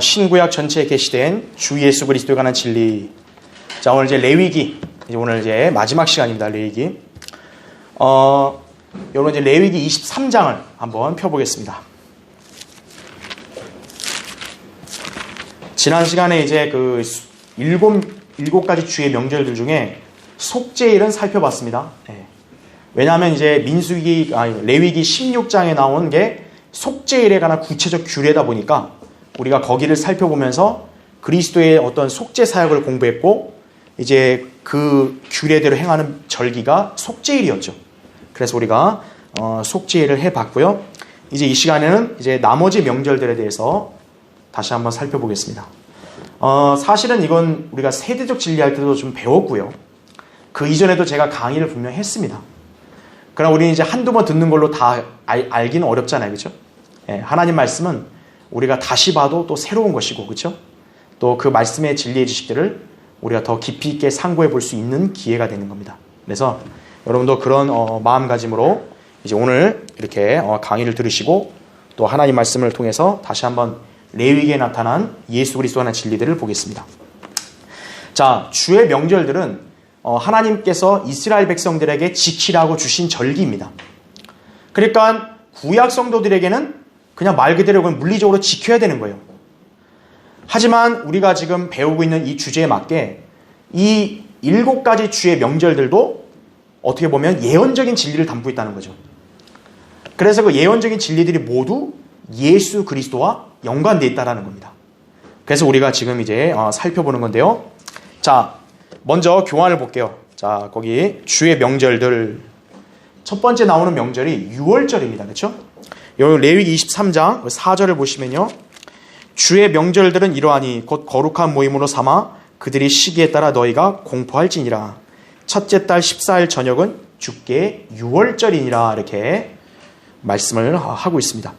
신구약 전체에 게시된 주 예수 그리스도에 관한 진리. 자, 오늘 이제 레위기, 오늘 이제 마지막 시간입니다. 레위기. 여러분 이제 레위기 23장을 한번 펴보겠습니다. 지난 시간에 이제 그 일곱 가지 주의 명절들 중에 속죄일은 살펴봤습니다. 왜냐하면 이제 레위기 16장에 나온 게 속죄일에 관한 구체적 규례다 보니까 우리가 거기를 살펴보면서 그리스도의 어떤 속죄 사역을 공부했고 이제 그 규례대로 행하는 절기가 속죄일이었죠. 그래서 우리가 속죄일을 해봤고요. 이제 이 시간에는 이제 나머지 명절들에 대해서 다시 한번 살펴보겠습니다. 사실은 이건 우리가 세대적 진리할 때도 좀 배웠고요. 그 이전에도 제가 강의를 분명히 했습니다. 그러나 우리는 이제 한두 번 듣는 걸로 다 알기는 어렵잖아요. 그렇죠? 하나님 말씀은 우리가 다시 봐도 또 새로운 것이고, 그렇죠? 또 그 말씀의 진리의 지식들을 우리가 더 깊이 있게 상고해 볼 수 있는 기회가 되는 겁니다. 그래서 여러분도 그런 마음가짐으로 이제 오늘 이렇게 강의를 들으시고 또 하나님 말씀을 통해서 다시 한번 레위기에 나타난 예수 그리스도에 관한 진리들을 보겠습니다. 자, 주의 명절들은 하나님께서 이스라엘 백성들에게 지키라고 주신 절기입니다. 그러니까 구약 성도들에게는 그냥 말 그대로 물리적으로 지켜야 되는 거예요. 하지만 우리가 지금 배우고 있는 이 주제에 맞게 이 7가지 주의 명절들도 어떻게 보면 예언적인 진리를 담고 있다는 거죠. 그래서 그 예언적인 진리들이 모두 예수 그리스도와 연관되어 있다는 겁니다. 그래서 우리가 지금 이제 살펴보는 건데요. 자, 먼저 교환을 볼게요. 자, 거기 주의 명절들 첫 번째 나오는 명절이 유월절입니다. 그렇죠? 여기 레위기 23장 4절을 보시면요. 주의 명절들은 이러하니 곧 거룩한 모임으로 삼아 그들이 시기에 따라 너희가 공포할지니라. 첫째 달 14일 저녁은 주께 유월절이니라. 이렇게 말씀을 하고 있습니다.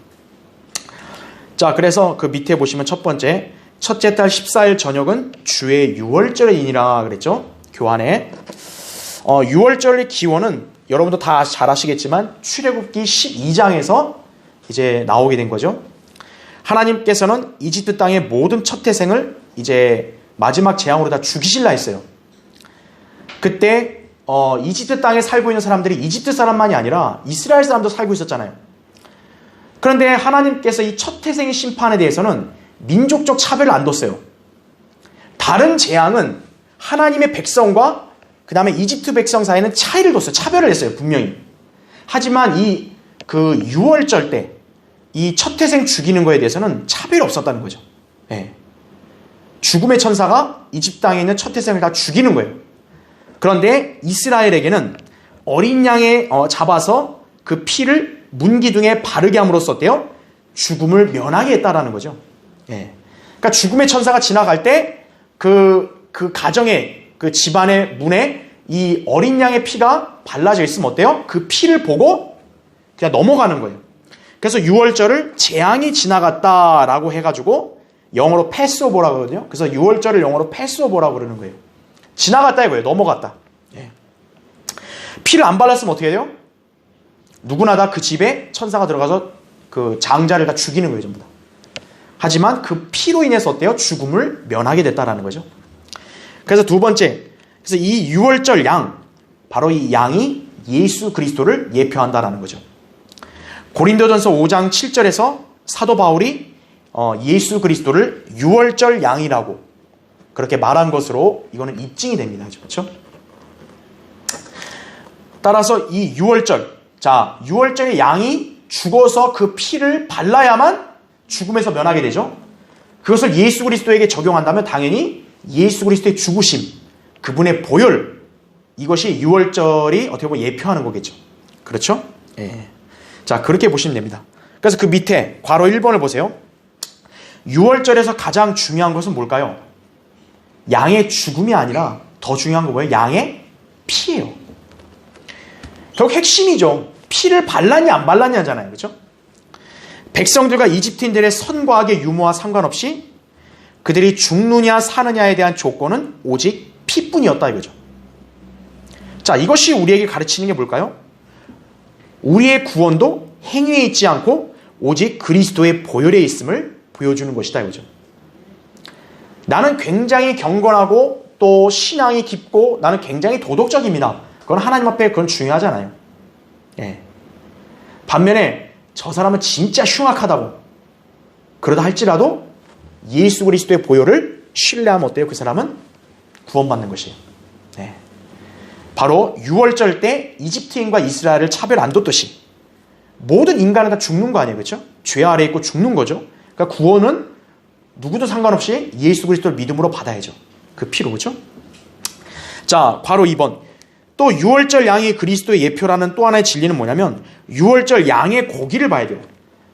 자, 그래서 그 밑에 보시면 첫 번째, 첫째 달 14일 저녁은 주의 유월절이니라 그랬죠. 교환에 유월절의 기원은 여러분도 다 잘 아시겠지만 출애굽기 12장에서 이제 나오게 된 거죠. 하나님께서는 이집트 땅의 모든 첫 태생을 이제 마지막 재앙으로 다 죽이실라 했어요. 그때 이집트 땅에 살고 있는 사람들이 이집트 사람만이 아니라 이스라엘 사람도 살고 있었잖아요. 그런데 하나님께서 이 첫 태생의 심판에 대해서는 민족적 차별을 안 뒀어요. 다른 재앙은 하나님의 백성과 그 다음에 이집트 백성 사이에는 차이를 뒀어요. 차별을 했어요. 분명히. 하지만 그 유월절 때 이 첫 태생 죽이는 거에 대해서는 차별이 없었다는 거죠. 죽음의 천사가 이집트 땅에 있는 첫 태생을 다 죽이는 거예요. 그런데 이스라엘에게는 어린 양에 잡아서 그 피를 문기둥에 바르게 함으로써 어때요? 죽음을 면하게 했다라는 거죠. 그러니까 죽음의 천사가 지나갈 때 그 가정의 그 집안의 문에 이 어린 양의 피가 발라져 있으면 어때요? 그 피를 보고 그냥 넘어가는 거예요. 그래서 유월절을 재앙이 지나갔다라고 해가지고 영어로 패스오버라고 하거든요. 그래서 유월절을 영어로 패스오버라고 그러는 거예요. 지나갔다 이거예요. 넘어갔다. 피를 안 발랐으면 어떻게 돼요? 누구나 다 그 집에 천사가 들어가서 그 장자를 다 죽이는 거예요. 전부 다. 하지만 그 피로 인해서 어때요? 죽음을 면하게 됐다라는 거죠. 그래서 두 번째, 그래서 이 유월절 양, 바로 이 양이 예수 그리스도를 예표한다라는 거죠. 고린도전서 5장 7절에서 사도 바울이 예수 그리스도를 유월절 양이라고 그렇게 말한 것으로 이거는 입증이 됩니다. 그렇죠? 따라서 이 유월절, 자, 유월절의 양이 죽어서 그 피를 발라야만 죽음에서 면하게 되죠. 그것을 예수 그리스도에게 적용한다면 당연히 예수 그리스도의 죽으심, 그분의 보혈, 이것이 유월절이 어떻게 보면 예표하는 거겠죠. 그렇죠? 자, 그렇게 보시면 됩니다. 그래서 그 밑에 괄호 1번을 보세요. 유월절에서 가장 중요한 것은 뭘까요? 양의 죽음이 아니라 더 중요한 거 뭐예요? 양의 피예요. 결국 핵심이죠. 피를 발랐냐 안 발랐냐잖아요. 그렇죠? 백성들과 이집트인들의 선과 악의 유무와 상관없이 그들이 죽느냐 사느냐에 대한 조건은 오직 피뿐이었다 이거죠. 자, 이것이 우리에게 가르치는 게 뭘까요? 우리의 구원도 행위에 있지 않고 오직 그리스도의 보혈에 있음을 보여주는 것이다 이거죠. 나는 굉장히 경건하고 또 신앙이 깊고 나는 굉장히 도덕적입니다. 그건 하나님 앞에 그건 중요하잖아요. 예. 반면에 저 사람은 진짜 흉악하다고 그러다 할지라도 예수 그리스도의 보혈을 신뢰하면 어때요? 그 사람은 구원받는 것이에요. 예. 바로 유월절 때 이집트인과 이스라엘을 차별 안 뒀듯이 모든 인간은 다 죽는 거 아니에요. 그렇죠? 죄 아래에 있고 죽는 거죠. 그러니까 구원은 누구도 상관없이 예수 그리스도를 믿음으로 받아야죠. 그 피로. 그렇죠? 자, 바로 2번. 또 유월절 양이 그리스도의 예표라는 또 하나의 진리는 뭐냐면 유월절 양의 고기를 봐야 돼요.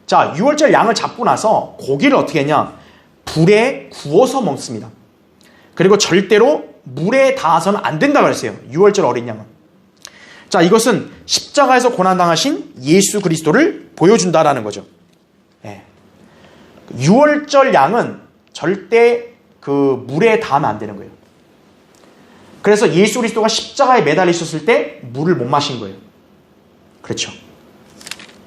자, 유월절 양을 잡고 나서 고기를 어떻게 했냐? 불에 구워서 먹습니다. 그리고 절대로 물에 닿아서는 안 된다고 했어요. 유월절 어린 양은. 자, 이것은 십자가에서 고난당하신 예수 그리스도를 보여준다라는 거죠. 예. 유월절 양은 절대 그 물에 닿으면 안 되는 거예요. 그래서 예수 그리스도가 십자가에 매달려 있었을 때 물을 못 마신 거예요. 그렇죠.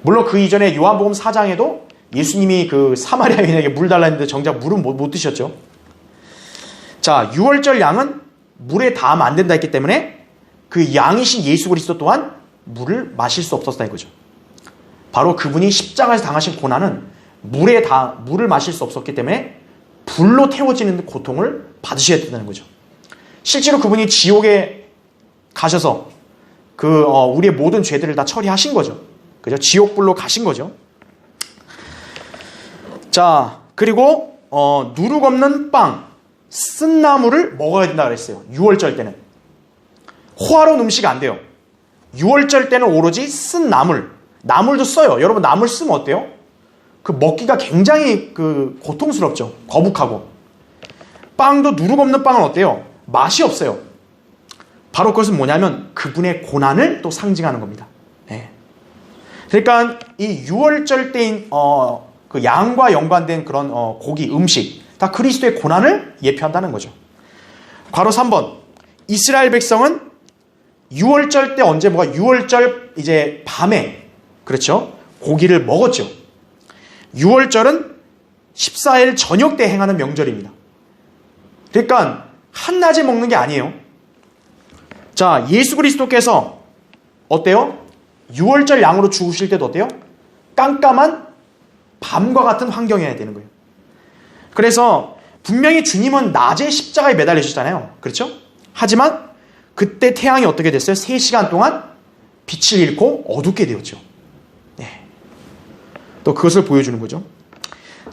물론 그 이전에 요한복음 4장에도 예수님이 그 사마리아 여인에게 물 달라 했는데 정작 물은 못 드셨죠. 자, 유월절 양은 물에 닿으면 안 된다 했기 때문에 그 양이신 예수 그리스도 또한 물을 마실 수 없었다 이거죠. 바로 그분이 십자가에서 당하신 고난은 물을 마실 수 없었기 때문에 불로 태워지는 고통을 받으셔야 된다는 거죠. 실제로 그분이 지옥에 가셔서 우리의 모든 죄들을 다 처리하신 거죠. 그죠? 지옥불로 가신 거죠. 자, 그리고 누룩 없는 빵, 쓴 나물을 먹어야 된다 그랬어요. 유월절 때는. 호화로운 음식 안 돼요. 유월절 때는 오로지 쓴 나물도 써요. 여러분 나물 쓰면 어때요? 그 먹기가 굉장히 그 고통스럽죠. 거북하고. 빵도 누룩 없는 빵은 어때요? 맛이 없어요. 바로 그것은 뭐냐면 그분의 고난을 또 상징하는 겁니다. 네. 그러니까 이 유월절 때인 그 양과 연관된 그런 고기, 음식 다 그리스도의 고난을 예표한다는 거죠. 괄호 3번. 이스라엘 백성은 유월절 때 언제 유월절 이제 밤에 그렇죠? 고기를 먹었죠. 유월절은 14일 저녁 때 행하는 명절입니다. 그러니까 한낮에 먹는 게 아니에요. 자, 예수 그리스도께서 어때요? 유월절 양으로 죽으실 때도 어때요? 깜깜한 밤과 같은 환경이어야 되는 거예요. 그래서 분명히 주님은 낮에 십자가에 매달리셨잖아요. 그렇죠? 하지만 그때 태양이 어떻게 됐어요? 3시간 동안 빛을 잃고 어둡게 되었죠. 네. 또 그것을 보여주는 거죠.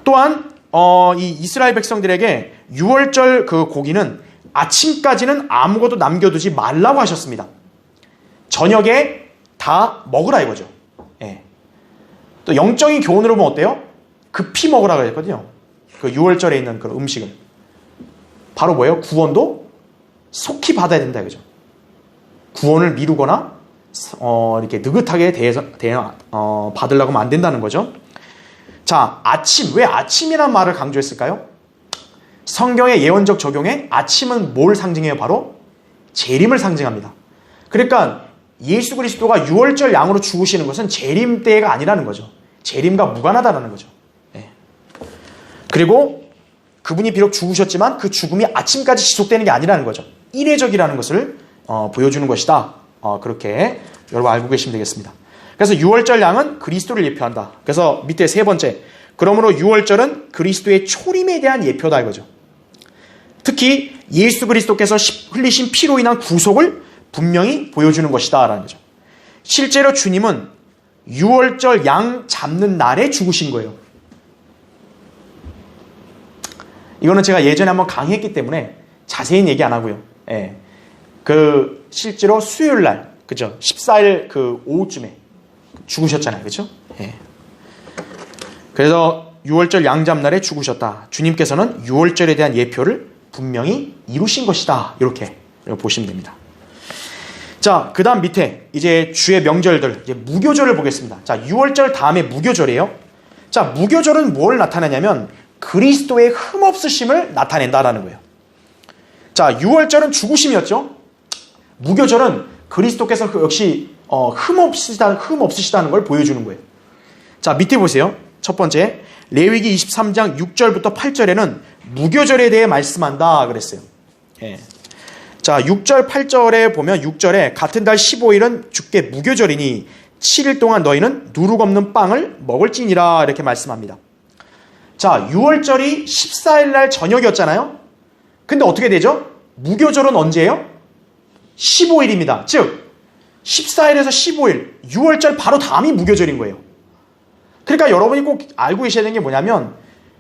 또한 이 이스라엘 백성들에게 유월절 그 고기는 아침까지는 아무것도 남겨두지 말라고 하셨습니다. 저녁에 다 먹으라 이거죠. 예. 또 영적인 교훈으로 보면 어때요? 급히 먹으라고 했거든요. 그 유월절에 있는 그 음식을. 바로 뭐예요? 구원도 속히 받아야 된다 이거죠. 구원을 미루거나 이렇게 느긋하게 받으려고 하면 안 된다는 거죠. 자, 아침. 왜 아침이라는 말을 강조했을까요? 성경의 예언적 적용에 아침은 뭘 상징해요? 바로 재림을 상징합니다. 그러니까 예수 그리스도가 유월절 양으로 죽으시는 것은 재림 때가 아니라는 거죠. 재림과 무관하다는 거죠. 네. 그리고 그분이 비록 죽으셨지만 그 죽음이 아침까지 지속되는 게 아니라는 거죠. 이례적이라는 것을 보여주는 것이다. 그렇게 여러분 알고 계시면 되겠습니다. 그래서 유월절 양은 그리스도를 예표한다. 그래서 밑에 3번째. 그러므로 유월절은 그리스도의 초림에 대한 예표다 이거죠. 특히 예수 그리스도께서 흘리신 피로 인한 구속을 분명히 보여주는 것이다 라는 거죠. 실제로 주님은 유월절 양 잡는 날에 죽으신 거예요. 이거는 제가 예전에 한번 강의했기 때문에 자세히 얘기 안 하고요. 예. 그 실제로 수요일 날, 그죠? 14일 그 오후쯤에 죽으셨잖아요, 그렇죠? 예. 그래서 유월절 양잡날에 죽으셨다. 주님께서는 유월절에 대한 예표를 분명히 이루신 것이다. 이렇게 보시면 됩니다. 자, 그 다음 밑에 이제 주의 명절들, 이제 무교절을 보겠습니다. 자, 유월절 다음에 무교절이에요. 자, 무교절은 뭘 나타내냐면 그리스도의 흠없으심을 나타낸다라는 거예요. 자, 유월절은 죽으심이었죠. 무교절은 그리스도께서 역시 흠없으시다는 걸 보여주는 거예요. 자, 밑에 보세요. 첫 번째, 레위기 23장 6절부터 8절에는 무교절에 대해 말씀한다 그랬어요. 예. 자, 6절 8절에 보면 6절에 같은 달 15일은 주께 무교절이니 7일 동안 너희는 누룩 없는 빵을 먹을지니라 이렇게 말씀합니다. 자, 6월절이 14일 날 저녁이었잖아요. 근데 어떻게 되죠? 무교절은 언제예요? 15일입니다. 즉 14일에서 15일, 6월절 바로 다음이 무교절인 거예요. 그러니까 여러분이 꼭 알고 계셔야 되는 게 뭐냐면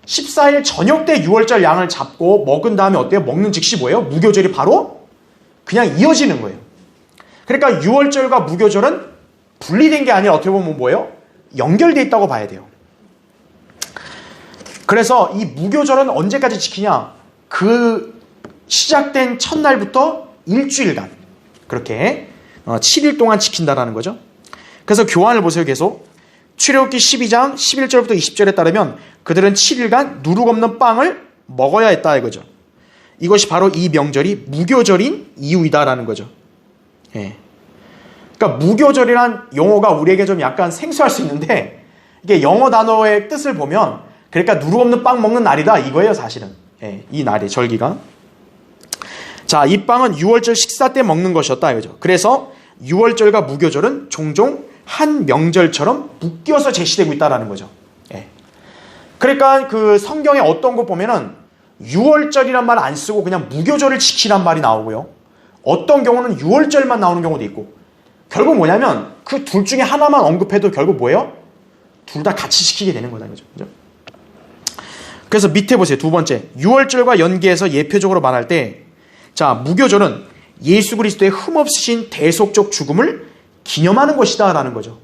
14일 저녁 때 6월절 양을 잡고 먹은 다음에 어때요? 먹는 즉시 뭐예요? 무교절이 바로 그냥 이어지는 거예요. 그러니까 6월절과 무교절은 분리된 게 아니라 어떻게 보면 뭐예요? 연결되어 있다고 봐야 돼요. 그래서 이 무교절은 언제까지 지키냐? 그 시작된 첫날부터 일주일간 그렇게 7일 동안 지킨다라는 거죠. 그래서 교환을 보세요. 계속 출애굽기 12장 11절부터 20절에 따르면 그들은 7일간 누룩 없는 빵을 먹어야 했다 이거죠. 이것이 바로 이 명절이 무교절인 이유이다라는 거죠. 예. 그러니까 무교절이란 용어가 우리에게 좀 약간 생소할 수 있는데 이게 영어 단어의 뜻을 보면 그러니까 누룩 없는 빵 먹는 날이다 이거예요 사실은. 예, 이 날이 절기가. 자, 이 빵은 6월절 식사 때 먹는 것이었다 이거죠. 그래서 6월절과 무교절은 종종 한 명절처럼 묶여서 제시되고 있다라는 거죠. 예. 그러니까 그 성경에 어떤 거 보면은 6월절이란 말 안 쓰고 그냥 무교절을 지키란 말이 나오고요. 어떤 경우는 6월절만 나오는 경우도 있고. 결국 뭐냐면 그 둘 중에 하나만 언급해도 결국 뭐예요? 둘 다 같이 지키게 되는 거다 이거죠. 그죠? 그래서 밑에 보세요. 두 번째, 6월절과 연계해서 예표적으로 말할 때 자, 무교절은 예수 그리스도의 흠없으신 대속적 죽음을 기념하는 것이다 라는 거죠.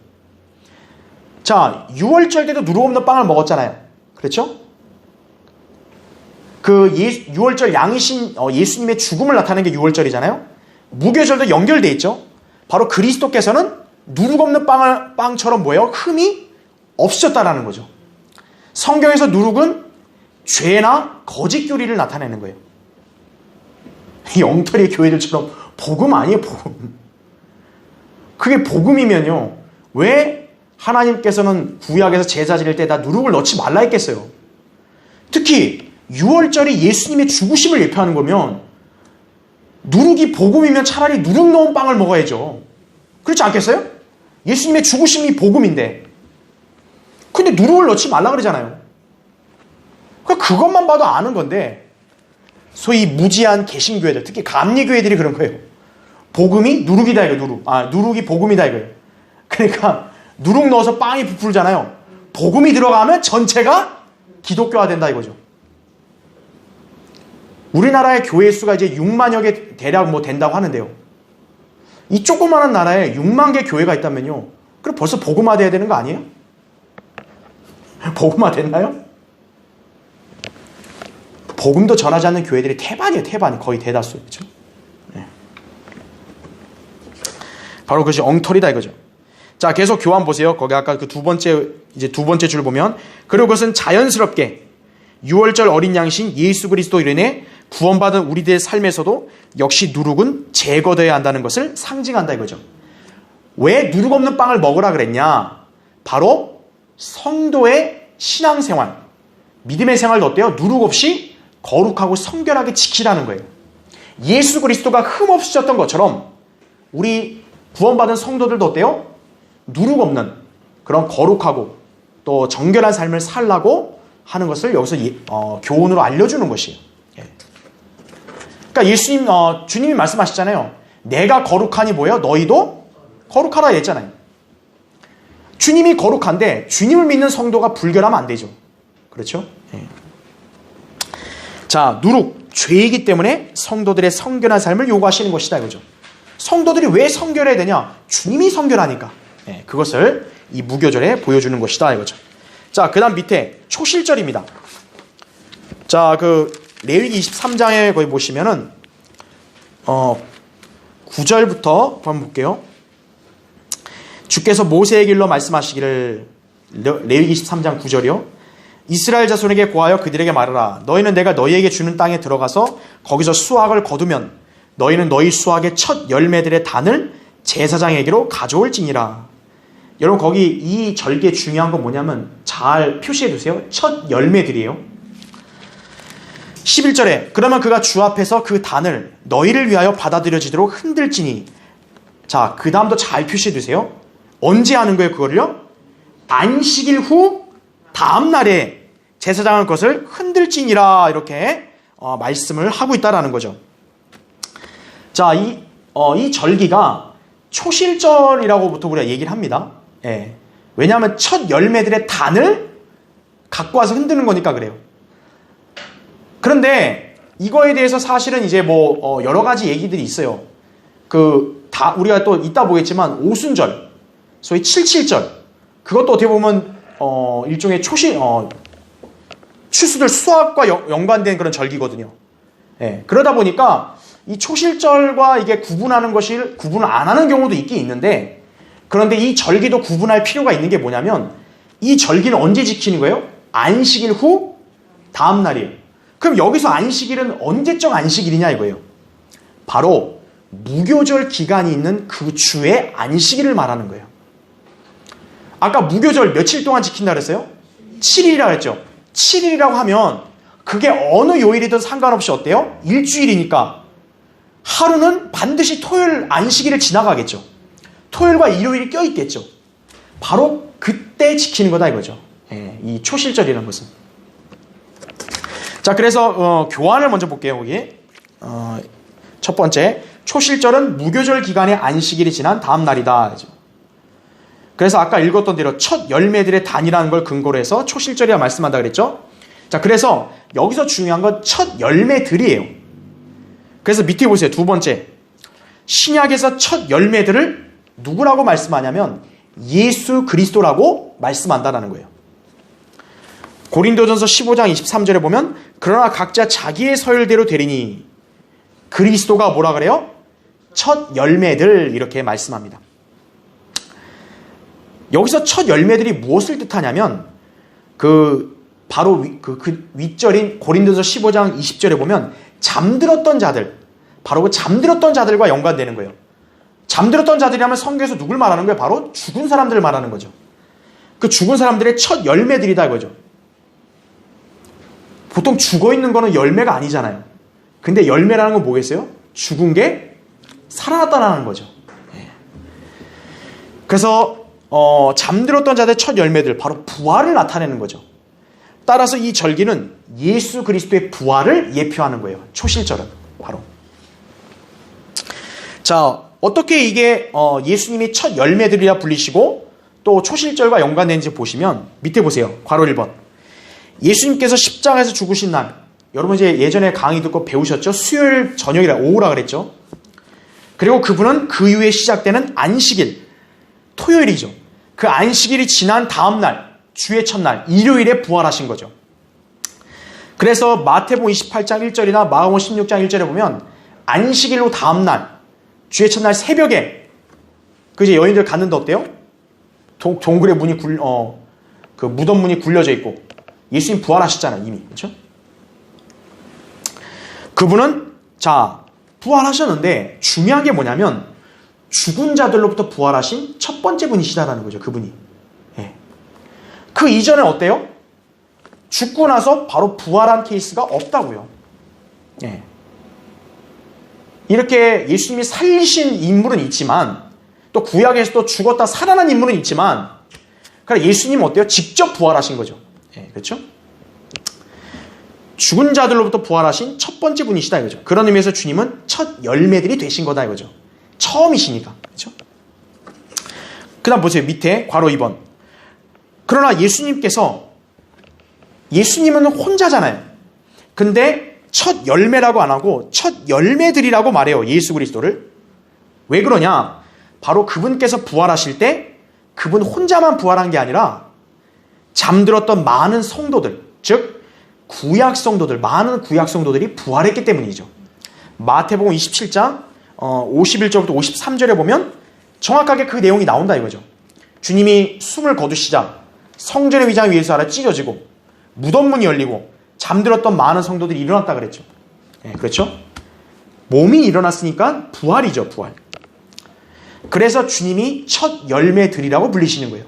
자, 6월절 때도 누룩 없는 빵을 먹었잖아요. 그렇죠? 그 6월절 양이신 예수님의 죽음을 나타내는 게 6월절이잖아요. 무교절도 연결돼 있죠. 바로 그리스도께서는 누룩 없는 빵처럼 뭐예요? 흠이 없으셨다라는 거죠. 성경에서 누룩은 죄나 거짓 교리를 나타내는 거예요. 이 엉터리 교회들처럼 복음 아니에요, 복음. 그게 복음이면요. 왜 하나님께서는 구약에서 제사 지낼 때 다 누룩을 넣지 말라 했겠어요? 특히 6월절이 예수님의 죽으심을 예표하는 거면 누룩이 복음이면 차라리 누룩 넣은 빵을 먹어야죠. 그렇지 않겠어요? 예수님의 죽으심이 복음인데. 근데 누룩을 넣지 말라 그러잖아요. 그러니까 그것만 봐도 아는 건데 소위 무지한 개신교회들, 특히 감리교회들이 그런 거예요. 복음이 누룩이다 이거 누룩. 누룩이 복음이다 이거예요. 그러니까 누룩 넣어서 빵이 부풀잖아요. 복음이 들어가면 전체가 기독교화 된다 이거죠. 우리나라의 교회 수가 이제 6만여 개 대략 뭐 된다고 하는데요. 이 조그마한 나라에 6만 개 교회가 있다면요. 그럼 벌써 복음화 돼야 되는 거 아니에요? 복음화 됐나요? 복음도 전하지 않는 교회들이 태반이에요. 태반이 거의 대다수. 그렇죠? 네. 바로 그것이 엉터리다 이거죠. 자, 계속 교환 보세요. 거기 아까 그 두 번째 줄 보면 그리고 그것은 자연스럽게 6월절 어린 양신 예수 그리스도로 인해 구원받은 우리들의 삶에서도 역시 누룩은 제거되어야 한다는 것을 상징한다 이거죠. 왜 누룩 없는 빵을 먹으라 그랬냐? 바로 성도의 신앙생활, 믿음의 생활도 어때요? 누룩 없이 거룩하고 성결하게 지키라는 거예요. 예수 그리스도가 흠없으셨던 것처럼 우리 구원받은 성도들도 어때요? 누룩 없는 그런 거룩하고 또 정결한 삶을 살라고 하는 것을 여기서 교훈으로 알려주는 것이에요. 그러니까 주님이 말씀하셨잖아요. 내가 거룩하니 뭐예요? 너희도 거룩하라 했잖아요. 주님이 거룩한데 주님을 믿는 성도가 불결하면 안 되죠. 그렇죠? 자, 누룩, 죄이기 때문에 성도들의 성결한 삶을 요구하시는 것이다 이거죠. 성도들이 왜 성결해야 되냐? 주님이 성결하니까. 그것을 이 무교절에 보여주는 것이다 이거죠. 자, 그 다음 밑에 초실절입니다. 자, 그 레위기 23장에 거기 보시면은 9절부터 한번 볼게요. 주께서 모세의 길로 말씀하시기를, 레위기 23장 9절이요. 이스라엘 자손에게 고하여 그들에게 말하라. 너희는 내가 너희에게 주는 땅에 들어가서 거기서 수확을 거두면 너희는 너희 수확의 첫 열매들의 단을 제사장에게로 가져올지니라. 여러분 거기 이 절기의 중요한 건 뭐냐면 잘 표시해 두세요. 첫 열매들이에요. 11절에 그러면 그가 주 앞에서 그 단을 너희를 위하여 받아들여지도록 흔들지니. 자, 그 다음도 잘 표시해 두세요. 언제 하는 거예요, 그거를요? 안식일 후 다음 날에 제사장은 그것을 흔들지니라 이렇게 말씀을 하고 있다라는 거죠. 자, 이 절기가 초실절이라고부터 우리가 얘기를 합니다. 예. 왜냐하면 첫 열매들의 단을 갖고 와서 흔드는 거니까 그래요. 그런데 이거에 대해서 사실은 이제 여러 가지 얘기들이 있어요. 우리가 또 이따 보겠지만 오순절, 소위 칠칠절, 그것도 어떻게 보면 일종의 추수들 수확과 연관된 그런 절기거든요. 예. 그러다 보니까 이 초실절과 이게 구분하는 것이 구분을 안 하는 경우도 있긴 있는데, 그런데 이 절기도 구분할 필요가 있는 게 뭐냐면 이 절기는 언제 지키는 거예요? 안식일 후 다음 날이에요. 그럼 여기서 안식일은 언제적 안식일이냐 이거예요. 바로 무교절 기간이 있는 그 주의 안식일을 말하는 거예요. 아까 무교절 며칠 동안 지킨다 그랬어요? 7일이라고 했죠. 7일이라고 하면 그게 어느 요일이든 상관없이 어때요? 일주일이니까 하루는 반드시 토요일 안식일을 지나가겠죠. 토요일과 일요일이 껴있겠죠. 바로 그때 지키는 거다 이거죠. 예, 이 초실절이라는 것은. 자, 그래서 교환을 먼저 볼게요. 여기 첫 번째, 초실절은 무교절 기간의 안식일이 지난 다음 날이다. 그래서 아까 읽었던 대로 첫 열매들의 단이라는 걸 근거로 해서 초실절이라 말씀한다 그랬죠. 자, 그래서 여기서 중요한 건 첫 열매들이에요. 그래서 밑에 보세요. 두 번째, 신약에서 첫 열매들을 누구라고 말씀하냐면 예수 그리스도라고 말씀한다는 거예요. 고린도전서 15장 23절에 보면 그러나 각자 자기의 서열대로 되리니, 그리스도가 뭐라 그래요? 첫 열매들 이렇게 말씀합니다. 여기서 첫 열매들이 무엇을 뜻하냐면 바로 그 윗절인 고린도전서 15장 20절에 보면 잠들었던 자들, 바로 그 잠들었던 자들과 연관되는 거예요. 잠들었던 자들이라면 성경에서 누굴 말하는 거예요? 바로 죽은 사람들을 말하는 거죠. 그 죽은 사람들의 첫 열매들이다 이거죠. 보통 죽어있는 거는 열매가 아니잖아요. 근데 열매라는 건 뭐겠어요? 죽은 게 살아났다는 거죠. 그래서 잠들었던 자들의 첫 열매들, 바로 부활을 나타내는 거죠. 따라서 이 절기는 예수 그리스도의 부활을 예표하는 거예요. 초실절은 바로. 자, 어떻게 이게 예수님이 첫 열매들이라 불리시고 또 초실절과 연관되는지 보시면 밑에 보세요. 괄호 1번. 예수님께서 십자가에서 죽으신 날, 여러분 이제 예전에 강의 듣고 배우셨죠? 수요일 저녁이라 오후라 그랬죠. 그리고 그분은 그 이후에 시작되는 안식일, 토요일이죠. 그 안식일이 지난 다음 날, 주의 첫날, 일요일에 부활하신 거죠. 그래서 마태복음 28장 1절이나 마가복음 16장 1절에 보면 안식일로 다음 날, 주의 첫날 새벽에 이제 여인들 갔는데 어때요? 동굴의 문이 그 무덤 문이 굴려져 있고 예수님 부활하셨잖아요, 이미. 그렇죠? 그분은 부활하셨는데 중요한 게 뭐냐면 죽은 자들로부터 부활하신 첫 번째 분이시다라는 거죠, 그분이. 예. 그 이전에 어때요? 죽고 나서 바로 부활한 케이스가 없다고요. 예. 이렇게 예수님이 살리신 인물은 있지만, 또 구약에서 또 죽었다 살아난 인물은 있지만, 그러니까 예수님은 어때요? 직접 부활하신 거죠. 예, 그렇죠? 죽은 자들로부터 부활하신 첫 번째 분이시다 이거죠. 그런 의미에서 주님은 첫 열매들이 되신 거다 이거죠. 처음이시니까. 그렇죠? 그 다음 보세요. 밑에 괄호 2번. 그러나 예수님은 혼자잖아요. 근데 첫 열매라고 안 하고 첫 열매들이라고 말해요. 예수 그리스도를. 왜 그러냐? 바로 그분께서 부활하실 때 그분 혼자만 부활한 게 아니라 잠들었던 많은 성도들, 즉 구약 성도들, 많은 구약 성도들이 부활했기 때문이죠. 마태복음 27장 51절부터 53절에 보면 정확하게 그 내용이 나온다 이거죠. 주님이 숨을 거두시자 성전의 위장이 위에서 아래 찢어지고 무덤 문이 열리고 잠들었던 많은 성도들이 일어났다 그랬죠. 네, 그렇죠? 몸이 일어났으니까 부활이죠, 부활. 그래서 주님이 첫 열매들이라고 불리시는 거예요.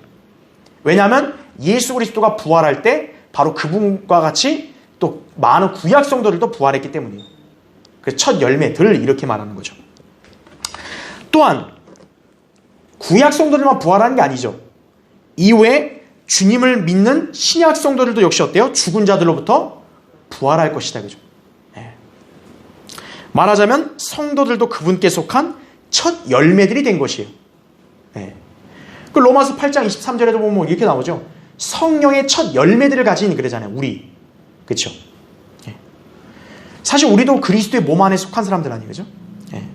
왜냐하면 예수 그리스도가 부활할 때 바로 그분과 같이 또 많은 구약 성도들도 부활했기 때문이에요. 그 첫 열매들 이렇게 말하는 거죠. 또한 구약 성도들만 부활하는 게 아니죠. 이후에 주님을 믿는 신약 성도들도 역시 어때요? 죽은 자들로부터 부활할 것이다. 그죠? 네. 말하자면 성도들도 그분께 속한 첫 열매들이 된 것이에요. 네. 그 로마서 8장 23절에도 보면 이렇게 나오죠. 성령의 첫 열매들을 가진 그러잖아요. 우리. 그렇죠? 네. 사실 우리도 그리스도의 몸 안에 속한 사람들 아니에요. 그죠? 네.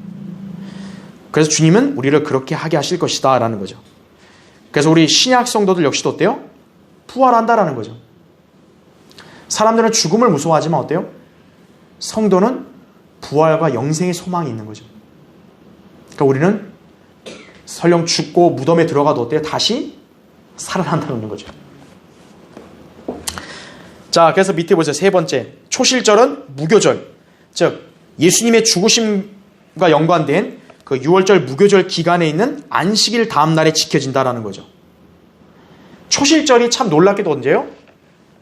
그래서 주님은 우리를 그렇게 하게 하실 것이다 라는 거죠. 그래서 우리 신약 성도들 역시도 어때요? 부활한다라는 거죠. 사람들은 죽음을 무서워하지만 어때요? 성도는 부활과 영생의 소망이 있는 거죠. 그러니까 우리는 설령 죽고 무덤에 들어가도 어때요? 다시 살아난다는 거죠. 자, 그래서 밑에 보세요. 세 번째, 초실절은 무교절, 즉 예수님의 죽으심과 연관된 그 6월절 무교절 기간에 있는 안식일 다음 날에 지켜진다라는 거죠. 초실절이 참 놀랍게도 언제요?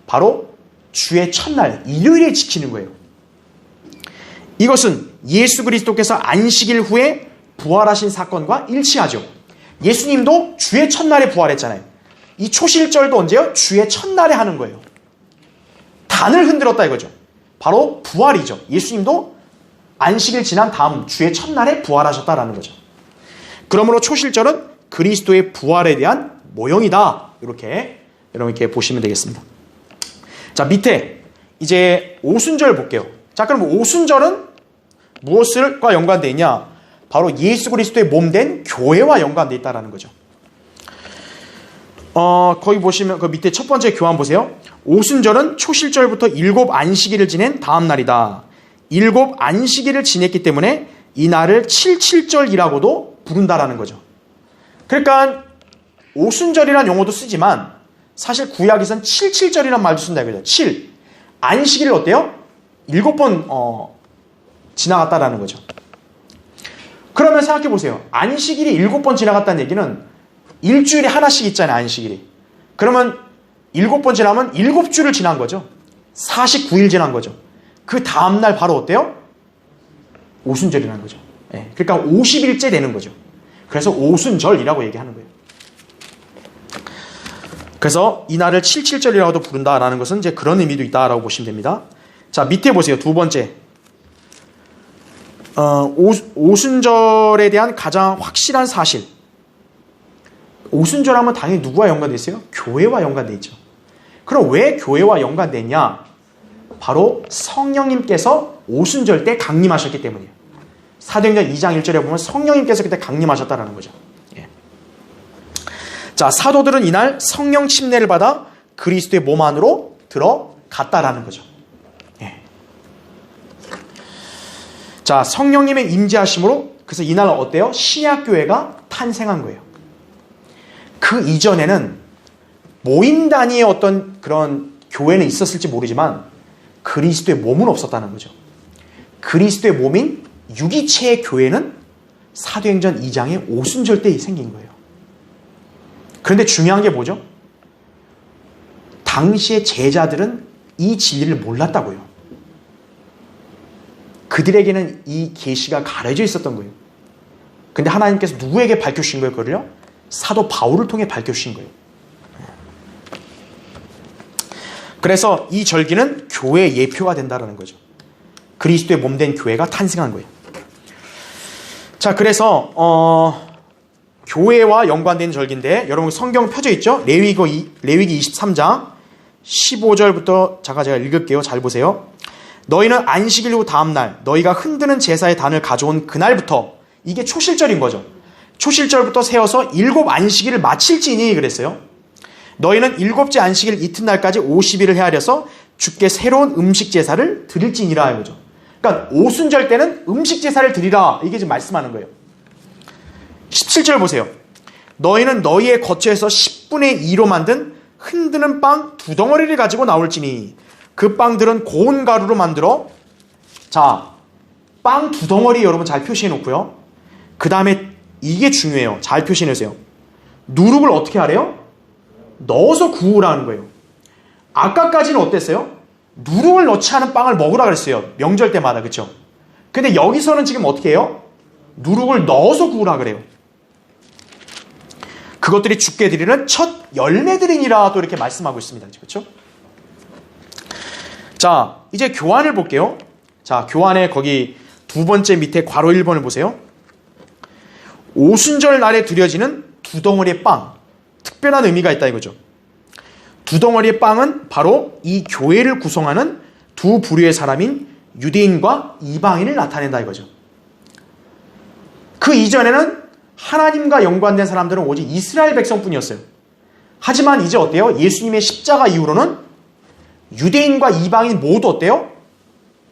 바로 주의 첫날 일요일에 지키는 거예요. 이것은 예수 그리스도께서 안식일 후에 부활하신 사건과 일치하죠. 예수님도 주의 첫날에 부활했잖아요. 이 초실절도 언제요? 주의 첫날에 하는 거예요. 단을 흔들었다 이거죠. 바로 부활이죠. 예수님도 안식일 지난 다음 주의 첫날에 부활하셨다라는 거죠. 그러므로 초실절은 그리스도의 부활에 대한 모형이다. 이렇게 여러분 이렇게 보시면 되겠습니다. 자, 밑에 이제 오순절 볼게요. 자, 그럼 오순절은 무엇과 연관되어 있냐? 바로 예수 그리스도의 몸된 교회와 연관되어 있다는 거죠. 거기 보시면 그 밑에 첫 번째 교환 보세요. 오순절은 초실절부터 7 안식일을 지낸 다음 날이다. 7 안식일을 지냈기 때문에 이 날을 7.7절이라고도 부른다라는 거죠. 그러니까 오순절이라는 용어도 쓰지만 사실 구약에서는 7.7절이라는 말도 쓴다 이거죠. 7. 안식일을 어때요? 7번 지나갔다라는 거죠. 그러면 생각해 보세요. 안식일이 7번 지나갔다는 얘기는 일주일에 하나씩 있잖아요. 안식일이. 그러면 7번 지나면 7주를 지난 거죠. 49일 지난 거죠. 그 다음날 바로 어때요? 오순절이라는 거죠. 네. 그러니까 50일째 되는 거죠. 그래서 오순절이라고 얘기하는 거예요. 그래서 이 날을 7.7절이라고도 부른다라는 것은 이제 그런 의미도 있다라고 보시면 됩니다. 자, 밑에 보세요. 두 번째. 오순절에 대한 가장 확실한 사실. 오순절 하면 당연히 누구와 연관되어 있어요? 교회와 연관되어 있죠. 그럼 왜 교회와 연관되어 있냐? 바로 성령님께서 오순절 때 강림하셨기 때문이에요. 사도행전 2장 1절에 보면 성령님께서 그때 강림하셨다라는 거죠. 예. 자, 사도들은 이날 성령 침례를 받아 그리스도의 몸 안으로 들어갔다라는 거죠. 예. 자, 성령님의 임재하심으로 그래서 이날 어때요? 신약교회가 탄생한 거예요. 그 이전에는 모임 단위의 어떤 그런 교회는 있었을지 모르지만 그리스도의 몸은 없었다는 거죠. 그리스도의 몸인 유기체의 교회는 사도행전 2장의 오순절 때 생긴 거예요. 그런데 중요한 게 뭐죠? 당시의 제자들은 이 진리를 몰랐다고요. 그들에게는 이 계시가 가려져 있었던 거예요. 근데 하나님께서 누구에게 밝혀주신 거예요? 그걸요? 사도 바울을 통해 밝혀주신 거예요. 그래서 이 절기는 교회의 예표가 된다는 거죠. 그리스도의 몸된 교회가 탄생한 거예요. 자, 그래서 교회와 연관된 절기인데 여러분 성경 펴져 있죠? 레위기 23장 15절부터 제가 읽을게요. 잘 보세요. 너희는 안식일 후 다음 날 너희가 흔드는 제사의 단을 가져온 그날부터, 이게 초실절인 거죠. 초실절부터 세어서 7 안식일을 마칠지니 그랬어요. 너희는 7째 안식일 이튿날까지 50일을 헤아려서 주께 새로운 음식 제사를 드릴지니라 이거죠. 그러니까 오순절 때는 음식 제사를 드리라, 이게 지금 말씀하는 거예요. 17절 보세요. 너희는 너희의 거처에서 10분의 2로 만든 흔드는 빵 2덩어리를 가지고 나올지니 그 빵들은 고운 가루로 만들어. 자, 빵 2덩어리 여러분 잘 표시해 놓고요. 그 다음에 이게 중요해요. 잘 표시해 놓으세요. 누룩을 어떻게 하래요? 넣어서 구우라는 거예요. 아까까지는 어땠어요? 누룩을 넣지 않은 빵을 먹으라 그랬어요. 명절 때마다. 그쵸? 근데 여기서는 지금 어떻게 해요? 누룩을 넣어서 구우라 그래요. 그것들이 주께 드리는 첫 열매들이니라 또 이렇게 말씀하고 있습니다. 그렇죠? 자, 이제 교환을 볼게요. 자, 교환의 거기 두 번째 밑에 괄호 1번을 보세요. 오순절 날에 드려지는 두 덩어리의 빵. 특별한 의미가 있다 이거죠. 두 덩어리의 빵은 바로 이 교회를 구성하는 두 부류의 사람인 유대인과 이방인을 나타낸다 이거죠. 그 이전에는 하나님과 연관된 사람들은 오직 이스라엘 백성뿐이었어요. 하지만 이제 어때요? 예수님의 십자가 이후로는 유대인과 이방인 모두 어때요?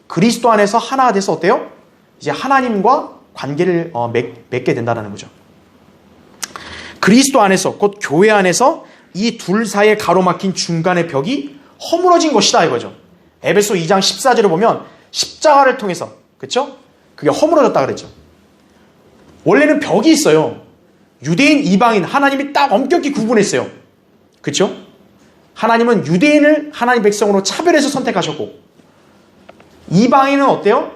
그리스도 안에서 하나가 돼서 어때요? 이제 하나님과 관계를 맺게 된다는 거죠. 그리스도 안에서 곧 교회 안에서 이 둘 사이에 가로막힌 중간의 벽이 허물어진 것이다 이거죠. 에베소 2장 14절을 보면 십자가를 통해서 그렇죠? 그게 허물어졌다 그랬죠. 원래는 벽이 있어요. 유대인, 이방인 하나님이 딱 엄격히 구분했어요. 그렇죠? 하나님은 유대인을 하나님 백성으로 차별해서 선택하셨고 이방인은 어때요?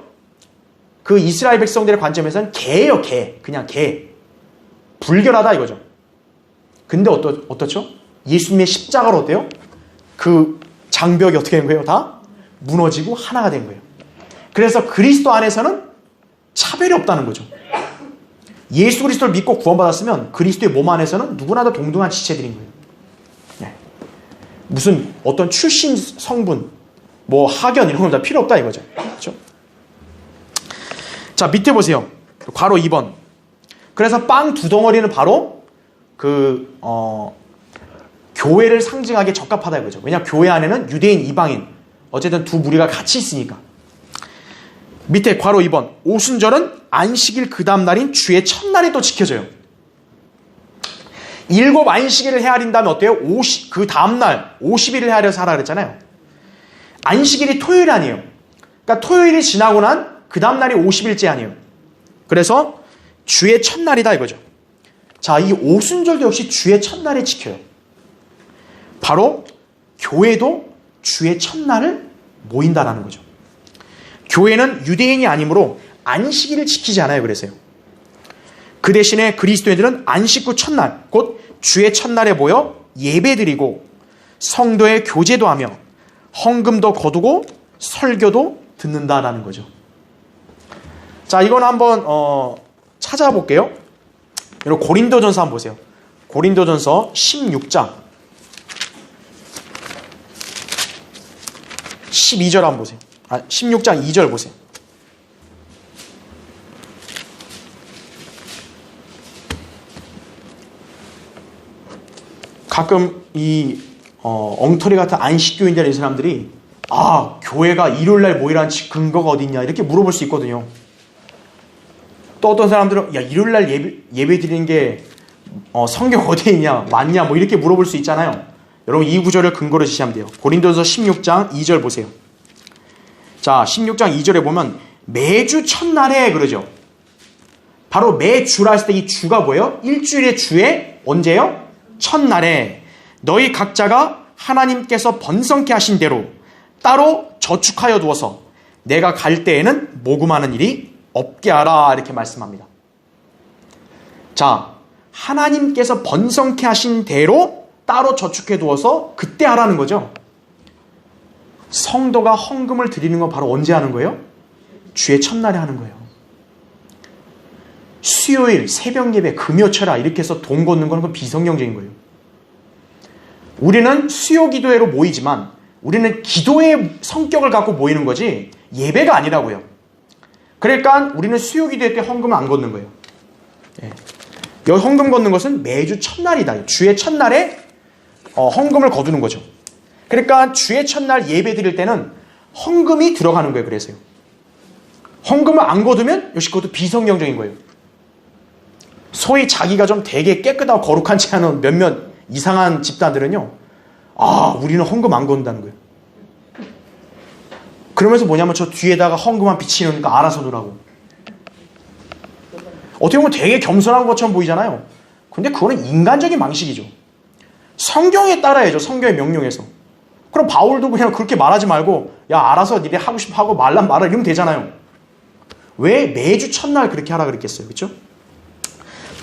그 이스라엘 백성들의 관점에서는 개예요. 개. 그냥 개. 불결하다 이거죠. 근데 어떻죠? 예수님의 십자가로 어때요? 그 장벽이 어떻게 된 거예요? 다 무너지고 하나가 된 거예요. 그래서 그리스도 안에서는 차별이 없다는 거죠. 예수 그리스도를 믿고 구원받았으면 그리스도의 몸 안에서는 누구나 다 동등한 지체들인 거예요. 네. 무슨 어떤 출신 성분, 뭐 학연 이런 건 다 필요 없다 이거죠. 그렇죠? 자, 밑에 보세요. 괄호 2번. 그래서 빵 두 덩어리는 바로 교회를 상징하기에 적합하다 이거죠. 왜냐하면 교회 안에는 유대인, 이방인 어쨌든 두 무리가 같이 있으니까. 밑에 괄호 2번. 오순절은 안식일 그 다음 날인 주의 첫날이 또 지켜져요. 7 안식일을 헤아린다면 어때요? 그 다음 날 50일을 헤아려서 하라 그랬잖아요. 안식일이 토요일 아니에요. 그러니까 토요일이 지나고 난 그 다음 날이 50일째 아니에요. 그래서 주의 첫날이다 이거죠. 자, 이 오순절도 역시 주의 첫날에 지켜요. 바로 교회도 주의 첫날을 모인다라는 거죠. 교회는 유대인이 아니므로 안식일을 지키지 않아요. 그래서요. 그 대신에 그리스도인들은 안식 후 첫날, 곧 주의 첫날에 모여 예배드리고 성도의 교제도 하며 헌금도 거두고 설교도 듣는다라는 거죠. 자, 이건 한번 찾아볼게요. 여러분 고린도전서 한번 보세요. 고린도전서 16장 12절 한번 보세요. 16장 2절 보세요. 가끔 이 엉터리 같은 안식교인들의 사람들이 교회가 일요일날 모이라는 근거가 어딨냐 이렇게 물어볼 수 있거든요. 또 어떤 사람들은 일요일날 예배 드리는 게 성경 어디에 있냐 맞냐 뭐 이렇게 물어볼 수 있잖아요. 여러분 이 구절을 근거로 지시하면 돼요. 고린도서 16장 2절 보세요. 자, 16장 2절에 보면 매주 첫날에 그러죠. 바로 매주라 했을 때 이 주가 뭐예요? 일주일의 주에 언제요? 첫날에 너희 각자가 하나님께서 번성케 하신 대로 따로 저축하여 두어서 내가 갈 때에는 모금하는 일이 없게 하라 이렇게 말씀합니다. 자, 하나님께서 번성케 하신 대로 따로 저축해 두어서 그때 하라는 거죠. 성도가 헌금을 드리는 건 바로 언제 하는 거예요? 주의 첫날에 하는 거예요. 수요일, 새벽 예배, 금요철야 이렇게 해서 돈 걷는 건 비성경적인 거예요. 우리는 수요 기도회로 모이지만 우리는 기도의 성격을 갖고 모이는 거지 예배가 아니라고요. 그러니까 우리는 수요 기도회 때 헌금을 안 걷는 거예요. 여기 헌금 걷는 것은 매주 첫날이다. 주의 첫날에 헌금을 거두는 거죠. 그러니까 주의 첫날 예배 드릴 때는 헌금이 들어가는 거예요. 그래서요. 헌금을 안 거두면 역시 그것도 비성경적인 거예요. 소위 자기가 좀 되게 깨끗하고 거룩하지 않은 몇몇 이상한 집단들은요. 우리는 헌금 안 건다는 거예요. 그러면서 뭐냐면 저 뒤에다가 헌금만 비치니까 알아서 놓으라고. 어떻게 보면 되게 겸손한 것처럼 보이잖아요. 근데 그거는 인간적인 방식이죠. 성경에 따라야죠. 성경의 명령에서. 그럼 바울도 그냥 그렇게 말하지 말고 야 알아서 니네 하고 싶어 하고 말란 말아 이러면 되잖아요. 왜 매주 첫날 그렇게 하라 그랬겠어요. 그렇죠?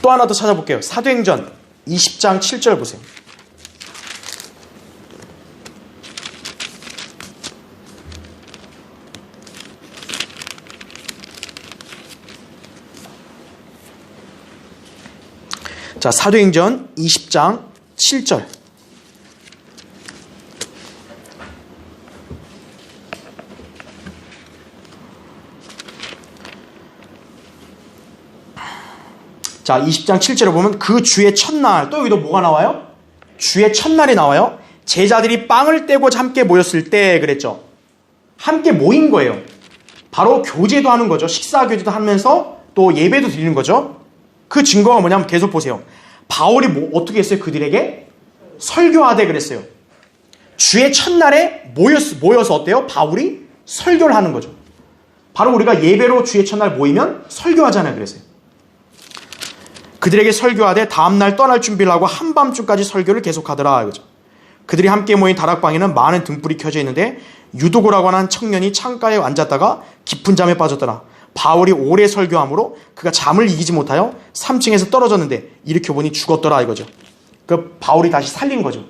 또 하나 더 찾아볼게요. 사도행전 20장 7절 보세요. 자, 사도행전 20장 7절. 자, 20장 7절에 보면 그 주의 첫날, 또 여기도 뭐가 나와요? 주의 첫날이 나와요. 제자들이 빵을 떼고자 함께 모였을 때 그랬죠. 함께 모인 거예요. 바로 교제도 하는 거죠. 식사 교제도 하면서 또 예배도 드리는 거죠. 그 증거가 뭐냐면 계속 보세요. 바울이 어떻게 했어요? 그들에게 설교하되 그랬어요. 주의 첫날에 모여서 어때요? 바울이 설교를 하는 거죠. 바로 우리가 예배로 주의 첫날 모이면 설교하잖아요. 그랬어요. 그들에게 설교하되 다음날 떠날 준비를 하고 한밤중까지 설교를 계속하더라. 이거죠. 그들이 함께 모인 다락방에는 많은 등불이 켜져 있는데 유두고라고 하는 청년이 창가에 앉았다가 깊은 잠에 빠졌더라. 바울이 오래 설교함으로 그가 잠을 이기지 못하여 3층에서 떨어졌는데 일으켜보니 죽었더라 이거죠. 그 바울이 다시 살린 거죠.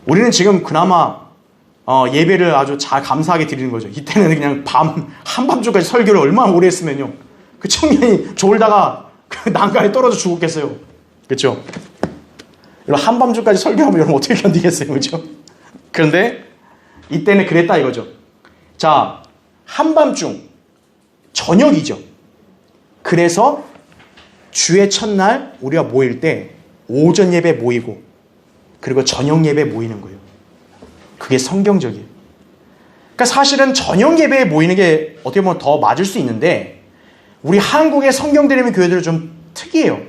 우리는 지금 그나마 예배를 아주 잘 감사하게 드리는 거죠. 이때는 그냥 한밤중까지 설교를 얼마나 오래 했으면요. 그 청년이 졸다가 그 난간에 떨어져 죽었겠어요. 그렇죠? 한밤중까지 설교하면 여러분 어떻게 견디겠어요. 그렇죠? 그런데 이때는 그랬다 이거죠. 자, 한밤중 저녁이죠. 그래서 주의 첫날 우리가 모일 때 오전 예배 모이고 그리고 저녁 예배 모이는 거예요. 그게 성경적이에요. 그러니까 사실은 저녁 예배에 모이는 게 어떻게 보면 더 맞을 수 있는데 우리 한국의 성경드리는 교회들은 좀 특이해요.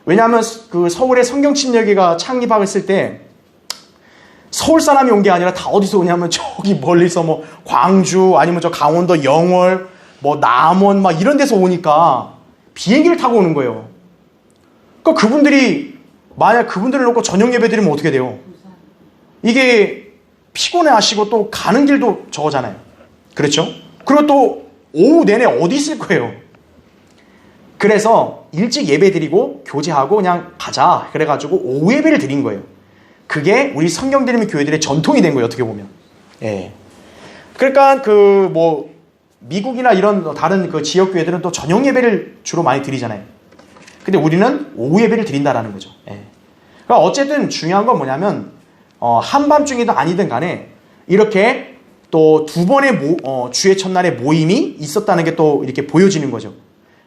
왜냐하면 그 서울의 성경침례교회가 창립했을 때 서울 사람이 온 게 아니라 다 어디서 오냐면 저기 멀리서 뭐 광주 아니면 저 강원도 영월 뭐 남원 막 이런 데서 오니까 비행기를 타고 오는 거예요. 그러니까 그분들이 만약 그분들을 놓고 저녁 예배 드리면 어떻게 돼요? 이게 피곤해 하시고 또 가는 길도 저거잖아요. 그렇죠? 그리고 또 오후 내내 어디 있을 거예요. 그래서 일찍 예배 드리고 교제하고 그냥 가자 그래가지고 오후 예배를 드린 거예요. 그게 우리 성경 드리는 교회들의 전통이 된 거예요. 어떻게 보면. 예. 그러니까 그 뭐 미국이나 이런 다른 그 지역 교회들은 또 저녁 예배를 주로 많이 드리잖아요. 근데 우리는 오후 예배를 드린다라는 거죠. 예. 그러니까 어쨌든 중요한 건 뭐냐면 한밤중이든 아니든 간에 이렇게 또 두 번의 주의 첫날의 모임이 있었다는 게 또 이렇게 보여지는 거죠.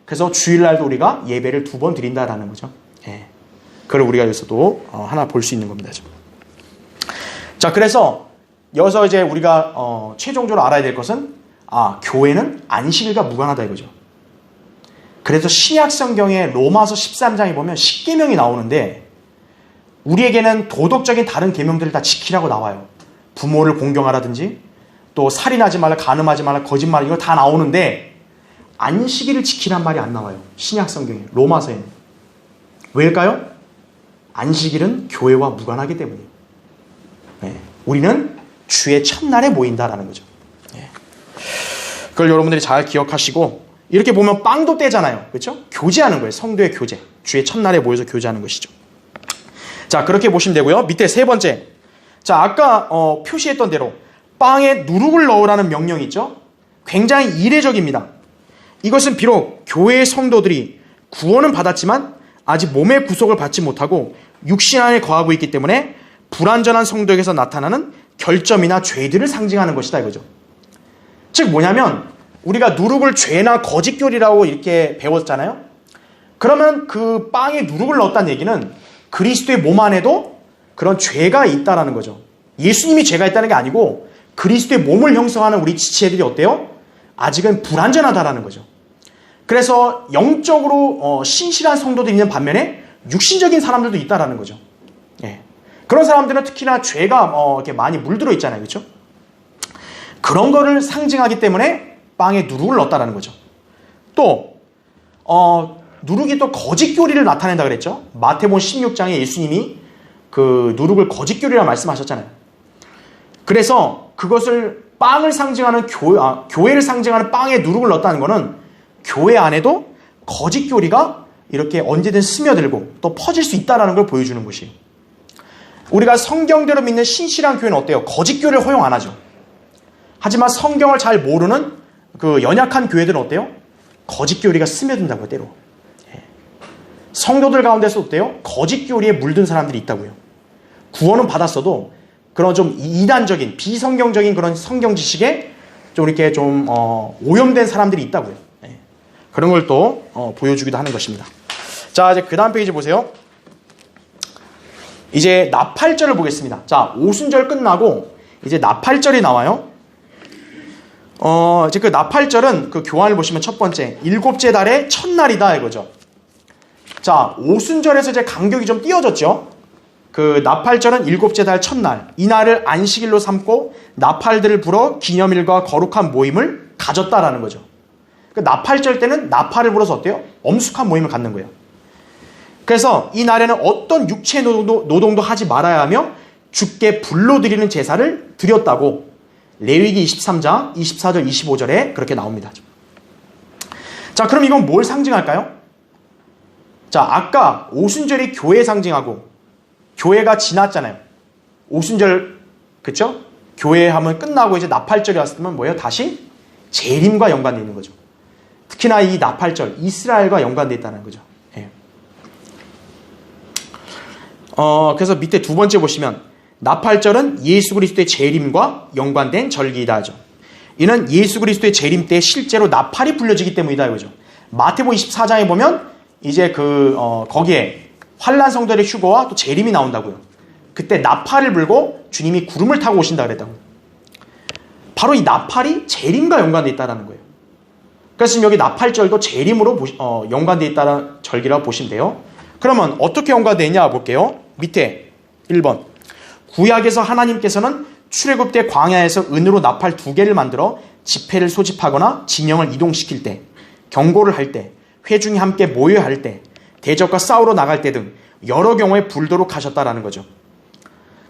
그래서 주일날도 우리가 예배를 2번 드린다라는 거죠. 예. 그걸 우리가 여기서도 하나 볼 수 있는 겁니다. 자, 그래서 여기서 이제 우리가 최종적으로 알아야 될 것은 교회는 안식일과 무관하다 이거죠. 그래서 신약 성경의 로마서 13장에 보면 10계명이 나오는데 우리에게는 도덕적인 다른 계명들을 다 지키라고 나와요. 부모를 공경하라든지 또 살인하지 말라, 간음하지 말라, 거짓말 이거 다 나오는데 안식일을 지키란 말이 안 나와요. 신약 성경에, 로마서에는. 왜일까요? 안식일은 교회와 무관하기 때문이에요. 네. 우리는 주의 첫날에 모인다라는 거죠. 네. 그걸 여러분들이 잘 기억하시고 이렇게 보면 빵도 떼잖아요. 그렇죠? 교제하는 거예요. 성도의 교제. 주의 첫날에 모여서 교제하는 것이죠. 자, 그렇게 보시면 되고요. 밑에 세 번째. 자, 아까 표시했던 대로 빵에 누룩을 넣으라는 명령이 있죠. 굉장히 이례적입니다. 이것은 비록 교회의 성도들이 구원은 받았지만 아직 몸의 구속을 받지 못하고 육신 안에 거하고 있기 때문에 불완전한 성도에게서 나타나는 결점이나 죄들을 상징하는 것이다 이거죠. 즉 뭐냐면 우리가 누룩을 죄나 거짓교리라고 이렇게 배웠잖아요. 그러면 그 빵에 누룩을 넣었다는 얘기는 그리스도의 몸 안에도 그런 죄가 있다라는 거죠. 예수님이 죄가 있다는 게 아니고 그리스도의 몸을 형성하는 우리 지체들이 어때요? 아직은 불완전하다라는 거죠. 그래서 영적으로 신실한 성도들이 있는 반면에 육신적인 사람들도 있다라는 거죠. 예. 그런 사람들은 특히나 죄가 이렇게 많이 물들어 있잖아요. 그렇죠? 그런 거를 상징하기 때문에 빵에 누룩을 넣었다라는 거죠. 또 누룩이 또 거짓 교리를 나타낸다 그랬죠. 마태복음 16장에 예수님이 그 누룩을 거짓교리라 말씀하셨잖아요. 그래서 그것을 빵을 상징하는 교회를 상징하는 빵에 누룩을 넣었다는 것은 교회 안에도 거짓교리가 이렇게 언제든 스며들고 또 퍼질 수 있다는 걸 보여주는 것이에요. 우리가 성경대로 믿는 신실한 교회는 어때요? 거짓교리를 허용 안 하죠. 하지만 성경을 잘 모르는 그 연약한 교회들은 어때요? 거짓교리가 스며든다고요, 때로. 성도들 가운데서 어때요? 거짓교리에 물든 사람들이 있다고요. 구원은 받았어도 그런 좀 이단적인, 비성경적인 그런 성경 지식에 좀 이렇게 좀 오염된 사람들이 있다고요. 그런 걸 또 보여주기도 하는 것입니다. 자, 이제 그 다음 페이지 보세요. 이제 나팔절을 보겠습니다. 자, 오순절 끝나고 이제 나팔절이 나와요. 이제 그 나팔절은 그 교환을 보시면 첫 번째, 일곱째 달의 첫날이다 이거죠. 자, 오순절에서 이제 간격이 좀 띄어졌죠. 그 나팔절은 일곱째 달 첫날, 이날을 안식일로 삼고 나팔들을 불어 기념일과 거룩한 모임을 가졌다라는 거죠. 그 나팔절 때는 나팔을 불어서 어때요? 엄숙한 모임을 갖는 거예요. 그래서 이 날에는 어떤 육체 노동도 하지 말아야 하며 주께 불로 드리는 제사를 드렸다고 레위기 23장 24절 25절에 그렇게 나옵니다. 자, 그럼 이건 뭘 상징할까요? 자, 아까 오순절이 교회 상징하고 교회가 지났잖아요. 오순절, 그쵸? 교회 하면 끝나고 이제 나팔절이 왔으면 뭐예요? 다시 재림과 연관되어 있는 거죠. 특히나 이 나팔절, 이스라엘과 연관되어 있다는 거죠. 예. 그래서 밑에 두 번째 보시면 나팔절은 예수 그리스도의 재림과 연관된 절기이다 하죠. 이는 예수 그리스도의 재림 때 실제로 나팔이 불려지기 때문이다 이거죠. 마태복음 24장에 보면 이제 거기에 환난 성도들의 휴거와 또 재림이 나온다고요. 그때 나팔을 불고 주님이 구름을 타고 오신다 그랬다고요. 바로 이 나팔이 재림과 연관되어 있다는 거예요. 그래서 지금 여기 나팔절도 재림으로 연관되어 있다는 절기라고 보시면 돼요. 그러면 어떻게 연관되어 있냐 볼게요. 밑에 1번. 구약에서 하나님께서는 출애굽 때 광야에서 은으로 나팔 2개를 만들어 지폐를 소집하거나 진영을 이동시킬 때, 경고를 할 때, 회중이 함께 모여야 할 때, 대적과 싸우러 나갈 때 등 여러 경우에 불도록 하셨다라는 거죠.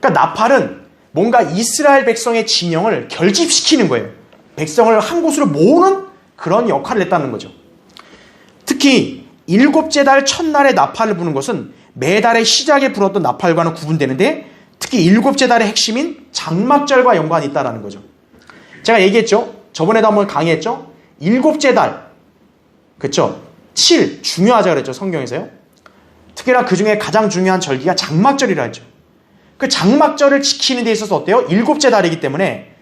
그러니까 나팔은 뭔가 이스라엘 백성의 진영을 결집시키는 거예요. 백성을 한 곳으로 모으는 그런 역할을 했다는 거죠. 특히 일곱째 달 첫날에 나팔을 부는 것은 매달의 시작에 불었던 나팔과는 구분되는데 특히 일곱째 달의 핵심인 장막절과 연관이 있다는 거죠. 제가 얘기했죠. 저번에도 한번 강의했죠. 일곱째 달, 그렇죠? 7 중요하자 그랬죠. 성경에서요. 특히나 그 중에 가장 중요한 절기가 장막절이라 했죠. 그 장막절을 지키는 데 있어서 어때요? 일곱째 달이기 때문에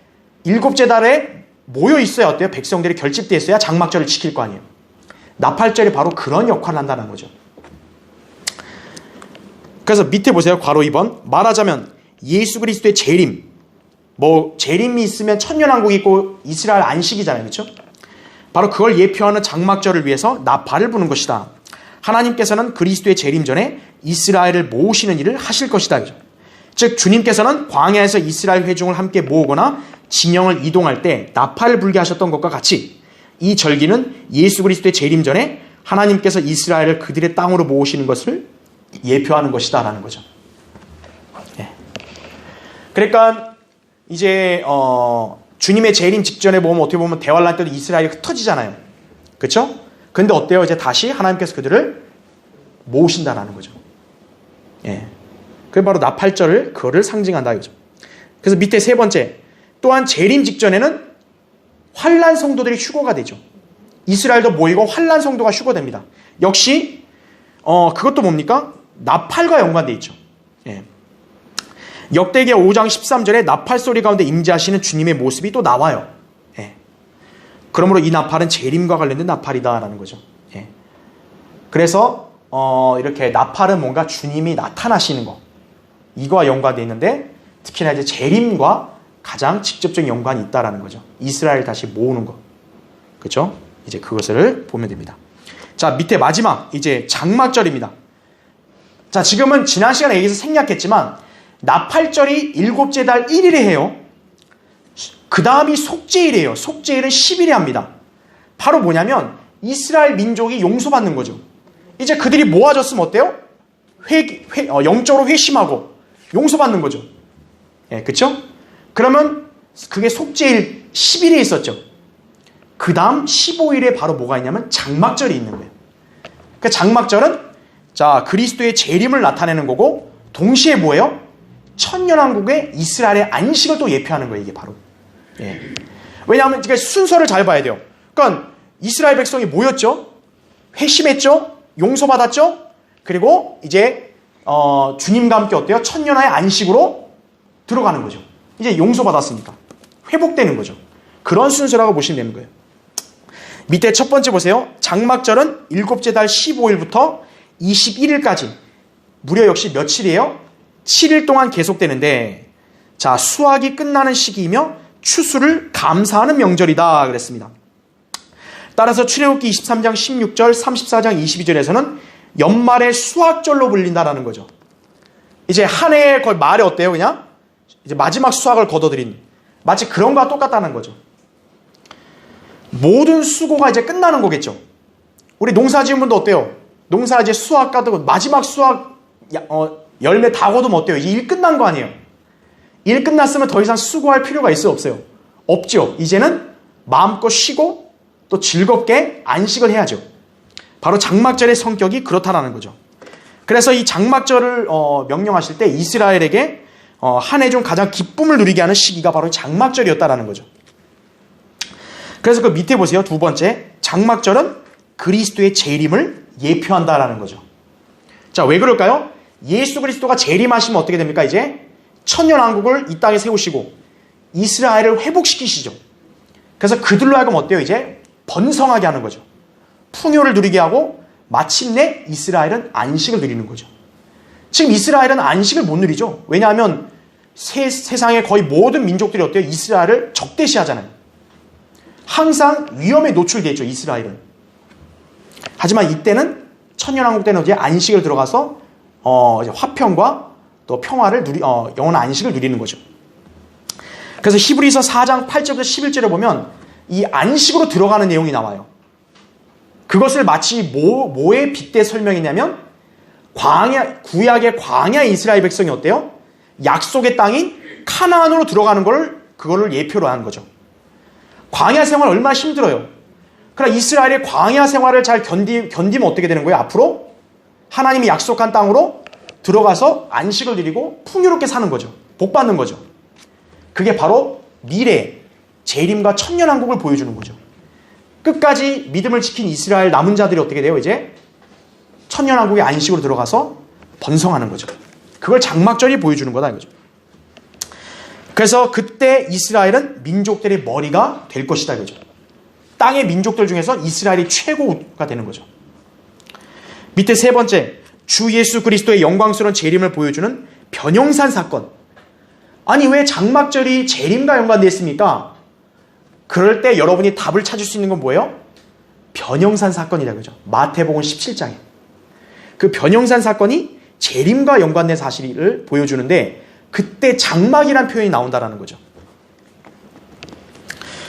일곱째 달에 모여 있어야 어때요? 백성들이 결집되어 있어야 장막절을 지킬 거 아니에요. 나팔절이 바로 그런 역할을 한다는 거죠. 그래서 밑에 보세요. 괄호 2번. 말하자면 예수 그리스도의 재림. 재림이 있으면 천년왕국이 있고 이스라엘 안식이잖아요. 그렇죠? 바로 그걸 예표하는 장막절을 위해서 나팔을 부는 것이다. 하나님께서는 그리스도의 재림 전에 이스라엘을 모으시는 일을 하실 것이다. 그렇죠? 즉 주님께서는 광야에서 이스라엘 회중을 함께 모으거나 진영을 이동할 때 나팔을 불게 하셨던 것과 같이 이 절기는 예수 그리스도의 재림 전에 하나님께서 이스라엘을 그들의 땅으로 모으시는 것을 예표하는 것이다 라는 거죠. 예. 그러니까 이제 주님의 재림 직전에 보면 어떻게 보면 대환란 때도 이스라엘이 흩어지잖아요. 그렇죠? 근데 어때요? 이제 다시 하나님께서 그들을 모으신다라는 거죠. 예. 그게 바로 나팔절을 그거를 상징한다 이거죠. 그래서 밑에 세 번째, 또한 재림 직전에는 환난 성도들이 휴거가 되죠. 이스라엘도 모이고 환난 성도가 휴거됩니다. 역시 그것도 뭡니까? 나팔과 연관되어 있죠. 예. 역대기 5장 13절에 나팔 소리 가운데 임재하시는 주님의 모습이 또 나와요. 예. 그러므로 이 나팔은 재림과 관련된 나팔이다라는 거죠. 예. 그래서 이렇게 나팔은 뭔가 주님이 나타나시는 거, 이거와 연관되어 있는데 특히나 이제 재림과 가장 직접적인 연관이 있다라는 거죠. 이스라엘 다시 모으는 거. 그렇죠? 이제 그것을 보면 됩니다. 자, 밑에 마지막 이제 장막절입니다. 자, 지금은 지난 시간에 얘기해서 생략했지만 나팔절이 일곱째 달 1일에 해요. 그 다음이 속죄일이에요. 속죄일은 10일에 합니다. 바로 뭐냐면 이스라엘 민족이 용서받는 거죠. 이제 그들이 모아졌으면 어때요? 영적으로 회심하고 용서받는 거죠. 예, 그쵸? 그러면 그게 속죄일 10일에 있었죠. 그 다음 15일에 바로 뭐가 있냐면 장막절이 있는 거예요. 그 장막절은 자, 그리스도의 재림을 나타내는 거고, 동시에 뭐예요? 천년왕국의 이스라엘의 안식을 또 예표하는 거예요, 이게 바로. 예. 왜냐하면 순서를 잘 봐야 돼요. 그러니까 이스라엘 백성이 모였죠? 회심했죠? 용서받았죠? 그리고 이제 주님과 함께 어때요? 천년의 안식으로 들어가는 거죠. 이제 용서받았으니까 회복되는 거죠. 그런 순서라고 보시면 되는 거예요. 밑에 첫 번째 보세요. 장막절은 일곱째 달 15일부터 21일까지 무려 역시 며칠이에요? 7일 동안 계속되는데, 자, 수확이 끝나는 시기이며 추수를 감사하는 명절이다 그랬습니다. 따라서 출애굽기 23장 16절, 34장 22절에서는 연말의 수확절로 불린다라는 거죠. 이제 한 해의 거의 말에 어때요? 그냥 이제 마지막 수확을 거둬들인, 마치 그런 거와 똑같다는 거죠. 모든 수고가 이제 끝나는 거겠죠. 우리 농사 지은 분도 어때요? 농사 이제 수확 가도 마지막 수확 열매 다 거두면 어때요? 이제 일 끝난 거 아니에요? 일 끝났으면 더 이상 수고할 필요가 있어요? 없어요? 없죠. 이제는 마음껏 쉬고 또 즐겁게 안식을 해야죠. 바로 장막절의 성격이 그렇다라는 거죠. 그래서 이 장막절을 명령하실 때 이스라엘에게 한 해 중 가장 기쁨을 누리게 하는 시기가 바로 장막절이었다라는 거죠. 그래서 그 밑에 보세요. 두 번째, 장막절은 그리스도의 재림을 예표한다라는 거죠. 자, 왜 그럴까요? 예수 그리스도가 재림하시면 어떻게 됩니까? 이제 천년왕국을 이 땅에 세우시고 이스라엘을 회복시키시죠. 그래서 그들로 하여금 어때요? 이제 번성하게 하는 거죠. 풍요를 누리게 하고 마침내 이스라엘은 안식을 누리는 거죠. 지금 이스라엘은 안식을 못 누리죠. 왜냐하면 세상의 거의 모든 민족들이 어때요? 이스라엘을 적대시하잖아요. 항상 위험에 노출되어 있죠, 이스라엘은. 하지만 이때는 천년왕국 때는 이제 안식을 들어가서 이제 화평과 또 평화를 영원한 안식을 누리는 거죠. 그래서 히브리서 4장 8절부터 11절에 보면 이 안식으로 들어가는 내용이 나와요. 그것을 마치 뭐에 빗대 설명했냐면 구약의 광야 이스라엘 백성이 어때요? 약속의 땅인 카나안으로 들어가는 그거를 예표로 하는 거죠. 광야 생활 얼마나 힘들어요. 그러나 이스라엘의 광야 생활을 잘 견디면 어떻게 되는 거예요? 앞으로 하나님이 약속한 땅으로 들어가서 안식을 누리고 풍요롭게 사는 거죠. 복 받는 거죠. 그게 바로 미래 재림과 천년왕국을 보여주는 거죠. 끝까지 믿음을 지킨 이스라엘 남은 자들이 어떻게 돼요? 이제 천년왕국의 안식으로 들어가서 번성하는 거죠. 그걸 장막절이 보여주는 거다 이거죠. 그래서 그때 이스라엘은 민족들의 머리가 될 것이다 이거죠. 땅의 민족들 중에서 이스라엘이 최고가 되는 거죠. 밑에 세 번째, 주 예수 그리스도의 영광스러운 재림을 보여주는 변형산 사건. 아니 왜 장막절이 재림과 연관되어 있습니까? 그럴 때 여러분이 답을 찾을 수 있는 건 뭐예요? 변형산 사건이다 그죠. 마태복음 17장에 그 변형산 사건이 재림과 연관된 사실을 보여주는데 그때 장막이라는 표현이 나온다라는 거죠.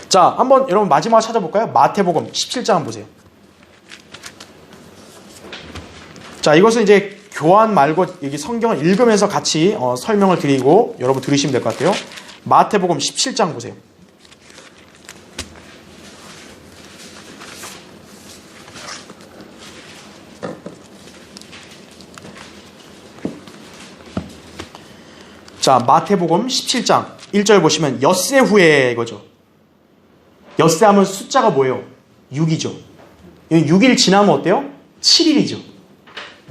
자, 한번 여러분 마지막으로 찾아볼까요? 마태복음 17장 한번 보세요. 자, 이것은 이제 교환 말고 여기 성경을 읽으면서 같이 설명을 드리고 여러분 들으시면 될 것 같아요. 마태복음 17장 보세요. 자, 마태복음 17장 1절 보시면 엿새 후에 이거죠. 엿새 하면 숫자가 뭐예요? 6이죠. 6일 지나면 어때요? 7일이죠.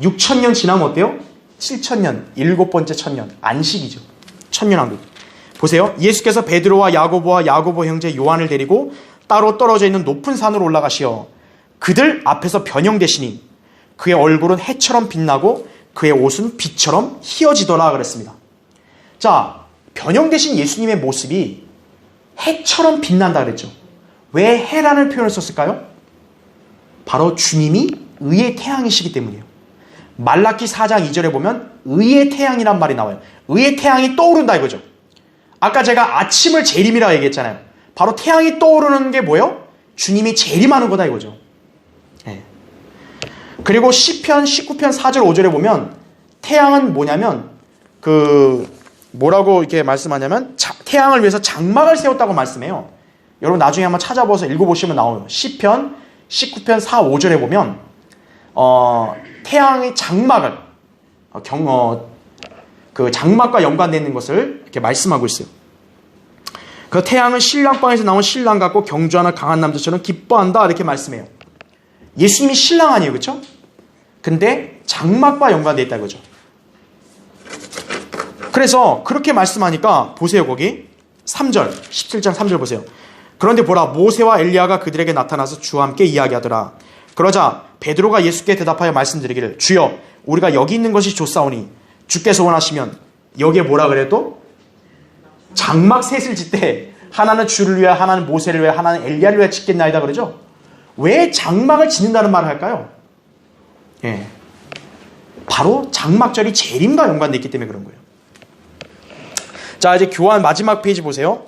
6천년 지나면 어때요? 7천년, 일곱 번째 천년, 안식이죠. 천년왕국. 보세요. 예수께서 베드로와 야고보 형제 요한을 데리고 따로 떨어져 있는 높은 산으로 올라가시어 그들 앞에서 변형되시니 그의 얼굴은 해처럼 빛나고 그의 옷은 빛처럼 희어지더라 그랬습니다. 자, 변형되신 예수님의 모습이 해처럼 빛난다 그랬죠. 왜 해라는 표현을 썼을까요? 바로 주님이 의의 태양이시기 때문이에요. 말라기 4장 2절에 보면 의의 태양이란 말이 나와요. 의의 태양이 떠오른다 이거죠. 아까 제가 아침을 재림이라고 얘기했잖아요. 바로 태양이 떠오르는 게 뭐예요? 주님이 재림하는 거다 이거죠. 네. 그리고 시편 19편 4절 5절에 보면 태양은 뭐냐면 뭐라고 이렇게 말씀하냐면 태양을 위해서 장막을 세웠다고 말씀해요. 여러분 나중에 한번 찾아보셔서 읽어보시면 나와요. 시편 19편 4, 5절에 보면 태양의 장막을 그 장막과 연관되어 있는 것을 이렇게 말씀하고 있어요. 그 태양은 신랑방에서 나온 신랑 같고 경주하는 강한 남자처럼 기뻐한다 이렇게 말씀해요. 예수님이 신랑 아니에요, 그렇죠? 근데 장막과 연관되어 있다 그죠? 그래서 그렇게 말씀하니까 보세요, 거기 3절 17장 3절 보세요. 그런데 보라, 모세와 엘리야가 그들에게 나타나서 주와 함께 이야기하더라. 그러자 베드로가 예수께 대답하여 말씀드리기를, 주여, 우리가 여기 있는 것이 좋사오니 주께서 원하시면, 여기에 뭐라 그래도 장막 셋을 짓되 하나는 주를 위하여, 하나는 모세를 위하여, 하나는 엘리야를 위하여 짓겠나이다 그러죠. 왜 장막을 짓는다는 말을 할까요? 예, 바로 장막절이 재림과 연관되어 있기 때문에 그런 거예요. 자, 이제 교환 마지막 페이지 보세요.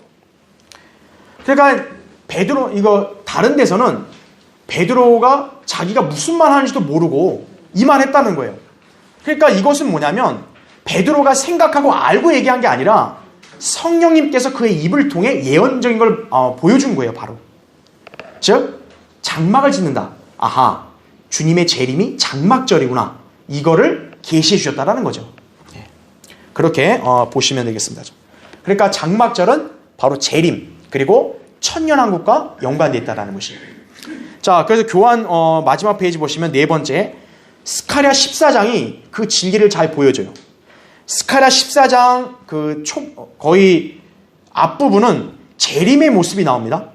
그러니까 베드로, 이거 다른 데서는 베드로가 자기가 무슨 말 하는지도 모르고 이 말 했다는 거예요. 그러니까 이것은 뭐냐면 베드로가 생각하고 알고 얘기한 게 아니라 성령님께서 그의 입을 통해 예언적인 걸 보여준 거예요, 바로. 즉 장막을 짓는다. 아하, 주님의 재림이 장막절이구나. 이거를 계시해 주셨다라는 거죠. 그렇게 보시면 되겠습니다. 그러니까 장막절은 바로 재림, 그리고 천년왕국과 연관되어 있다는 것이에요. 자, 그래서 교환 마지막 페이지 보시면 네 번째, 스가랴 14장이 그 진리를 잘 보여줘요. 스가랴 14장 거의 앞부분은 재림의 모습이 나옵니다.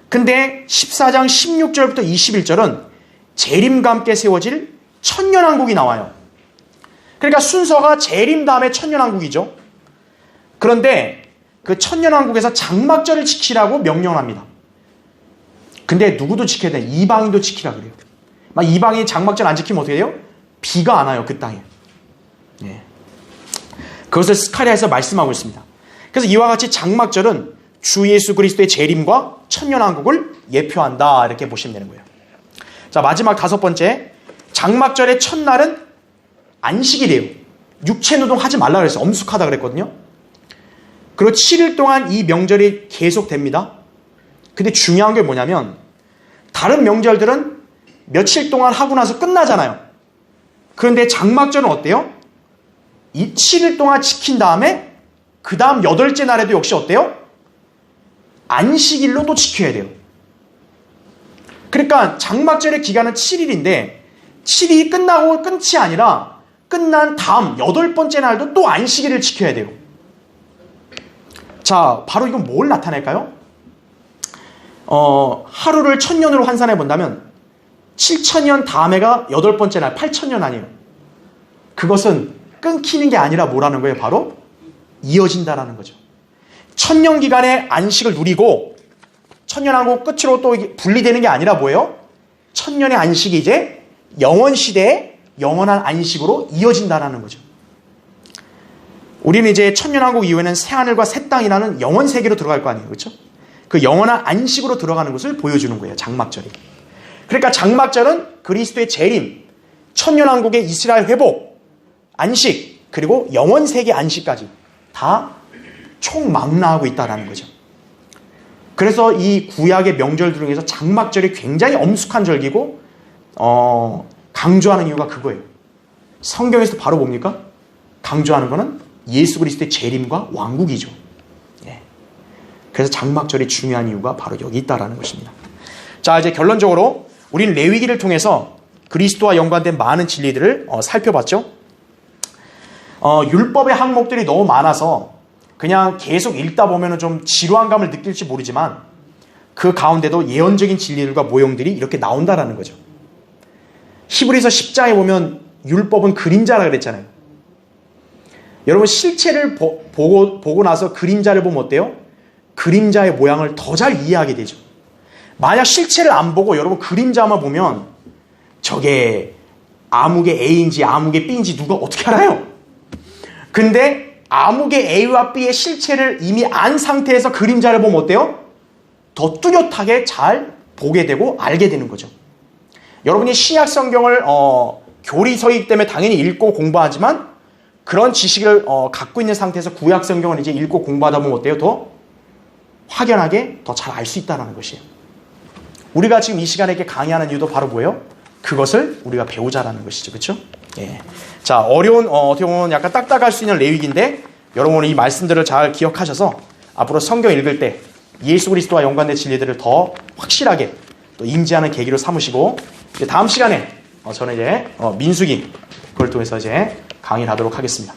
근데 14장 16절부터 21절은 재림과 함께 세워질 천년왕국이 나와요. 그러니까 순서가 재림 다음에 천년왕국이죠. 그런데 그 천년왕국에서 장막절을 지키라고 명령합니다. 근데 누구도 지켜야 돼? 이방인도 지키라 그래요. 막 이방인이 장막절 안 지키면 어떻게 돼요? 비가 안 와요, 그 땅에. 예. 그것을 스가랴에서 말씀하고 있습니다. 그래서 이와 같이 장막절은 주 예수 그리스도의 재림과 천년왕국을 예표한다, 이렇게 보시면 되는 거예요. 자, 마지막 다섯 번째, 장막절의 첫날은 안식일이에요. 육체노동 하지 말라 그랬어요. 엄숙하다 그랬거든요. 그리고 7일 동안 이 명절이 계속됩니다. 근데 중요한 게 뭐냐면 다른 명절들은 며칠 동안 하고 나서 끝나잖아요. 그런데 장막절은 어때요? 이 7일 동안 지킨 다음에 그 다음 8째 날에도 역시 어때요? 안식일로 또 지켜야 돼요. 그러니까 장막절의 기간은 7일인데 7일이 끝나고 끝이 아니라 끝난 다음 8번째 날도 또 안식일을 지켜야 돼요. 자, 바로 이건 뭘 나타낼까요? 하루를 1000년으로 환산해 본다면 7000년 다음에가 8번째 날, 8000년 아니에요. 그것은 끊기는 게 아니라 뭐라는 거예요? 바로 이어진다라는 거죠. 1000년 기간의 안식을 누리고 1000년하고 끝으로 또 분리되는 게 아니라 뭐예요? 1000년의 안식이 이제 영원 시대의 영원한 안식으로 이어진다라는 거죠. 우리는 이제 천년왕국 이후에는 새하늘과 새 땅이라는 영원 세계로 들어갈 거 아니에요, 그렇죠? 그 영원한 안식으로 들어가는 것을 보여주는 거예요, 장막절이. 그러니까 장막절은 그리스도의 재림, 천년왕국의 이스라엘 회복, 안식, 그리고 영원 세계 안식까지 다 총망라하고 있다라는 거죠. 그래서 이 구약의 명절들 중에서 장막절이 굉장히 엄숙한 절기고 강조하는 이유가 그거예요. 성경에서 바로 뭡니까? 강조하는 거는 예수 그리스도의 재림과 왕국이죠. 예. 그래서 장막절이 중요한 이유가 바로 여기 있다라는 것입니다. 자, 이제 결론적으로 우리는 레위기를 통해서 그리스도와 연관된 많은 진리들을 살펴봤죠. 율법의 항목들이 너무 많아서 그냥 계속 읽다 보면 좀 지루한 감을 느낄지 모르지만 그 가운데도 예언적인 진리들과 모형들이 이렇게 나온다라는 거죠. 히브리서 10장에 보면 율법은 그림자라 그랬잖아요. 여러분 실체를 보고 나서 그림자를 보면 어때요? 그림자의 모양을 더 잘 이해하게 되죠. 만약 실체를 안 보고 여러분 그림자만 보면 저게 암흑의 A인지 암흑의 B인지 누가 어떻게 알아요? 근데 암흑의 A와 B의 실체를 이미 안 상태에서 그림자를 보면 어때요? 더 뚜렷하게 잘 보게 되고 알게 되는 거죠. 여러분이 신약 성경을 교리서이기 때문에 당연히 읽고 공부하지만 그런 지식을 갖고 있는 상태에서 구약 성경을 이제 읽고 공부하다 보면 어때요? 더 확연하게 더 잘 알 수 있다는 것이에요. 우리가 지금 이 시간에 이렇게 강의하는 이유도 바로 뭐예요? 그것을 우리가 배우자라는 것이죠. 그렇죠? 예. 자, 어려운 어떻게 보면 약간 딱딱할 수 있는 레위기인데 여러분은 이 말씀들을 잘 기억하셔서 앞으로 성경 읽을 때 예수 그리스도와 연관된 진리들을 더 확실하게 또 임재하는 계기로 삼으시고 이제 다음 시간에 저는 이제 민수기 그걸 통해서 이제 강의를 하도록 하겠습니다.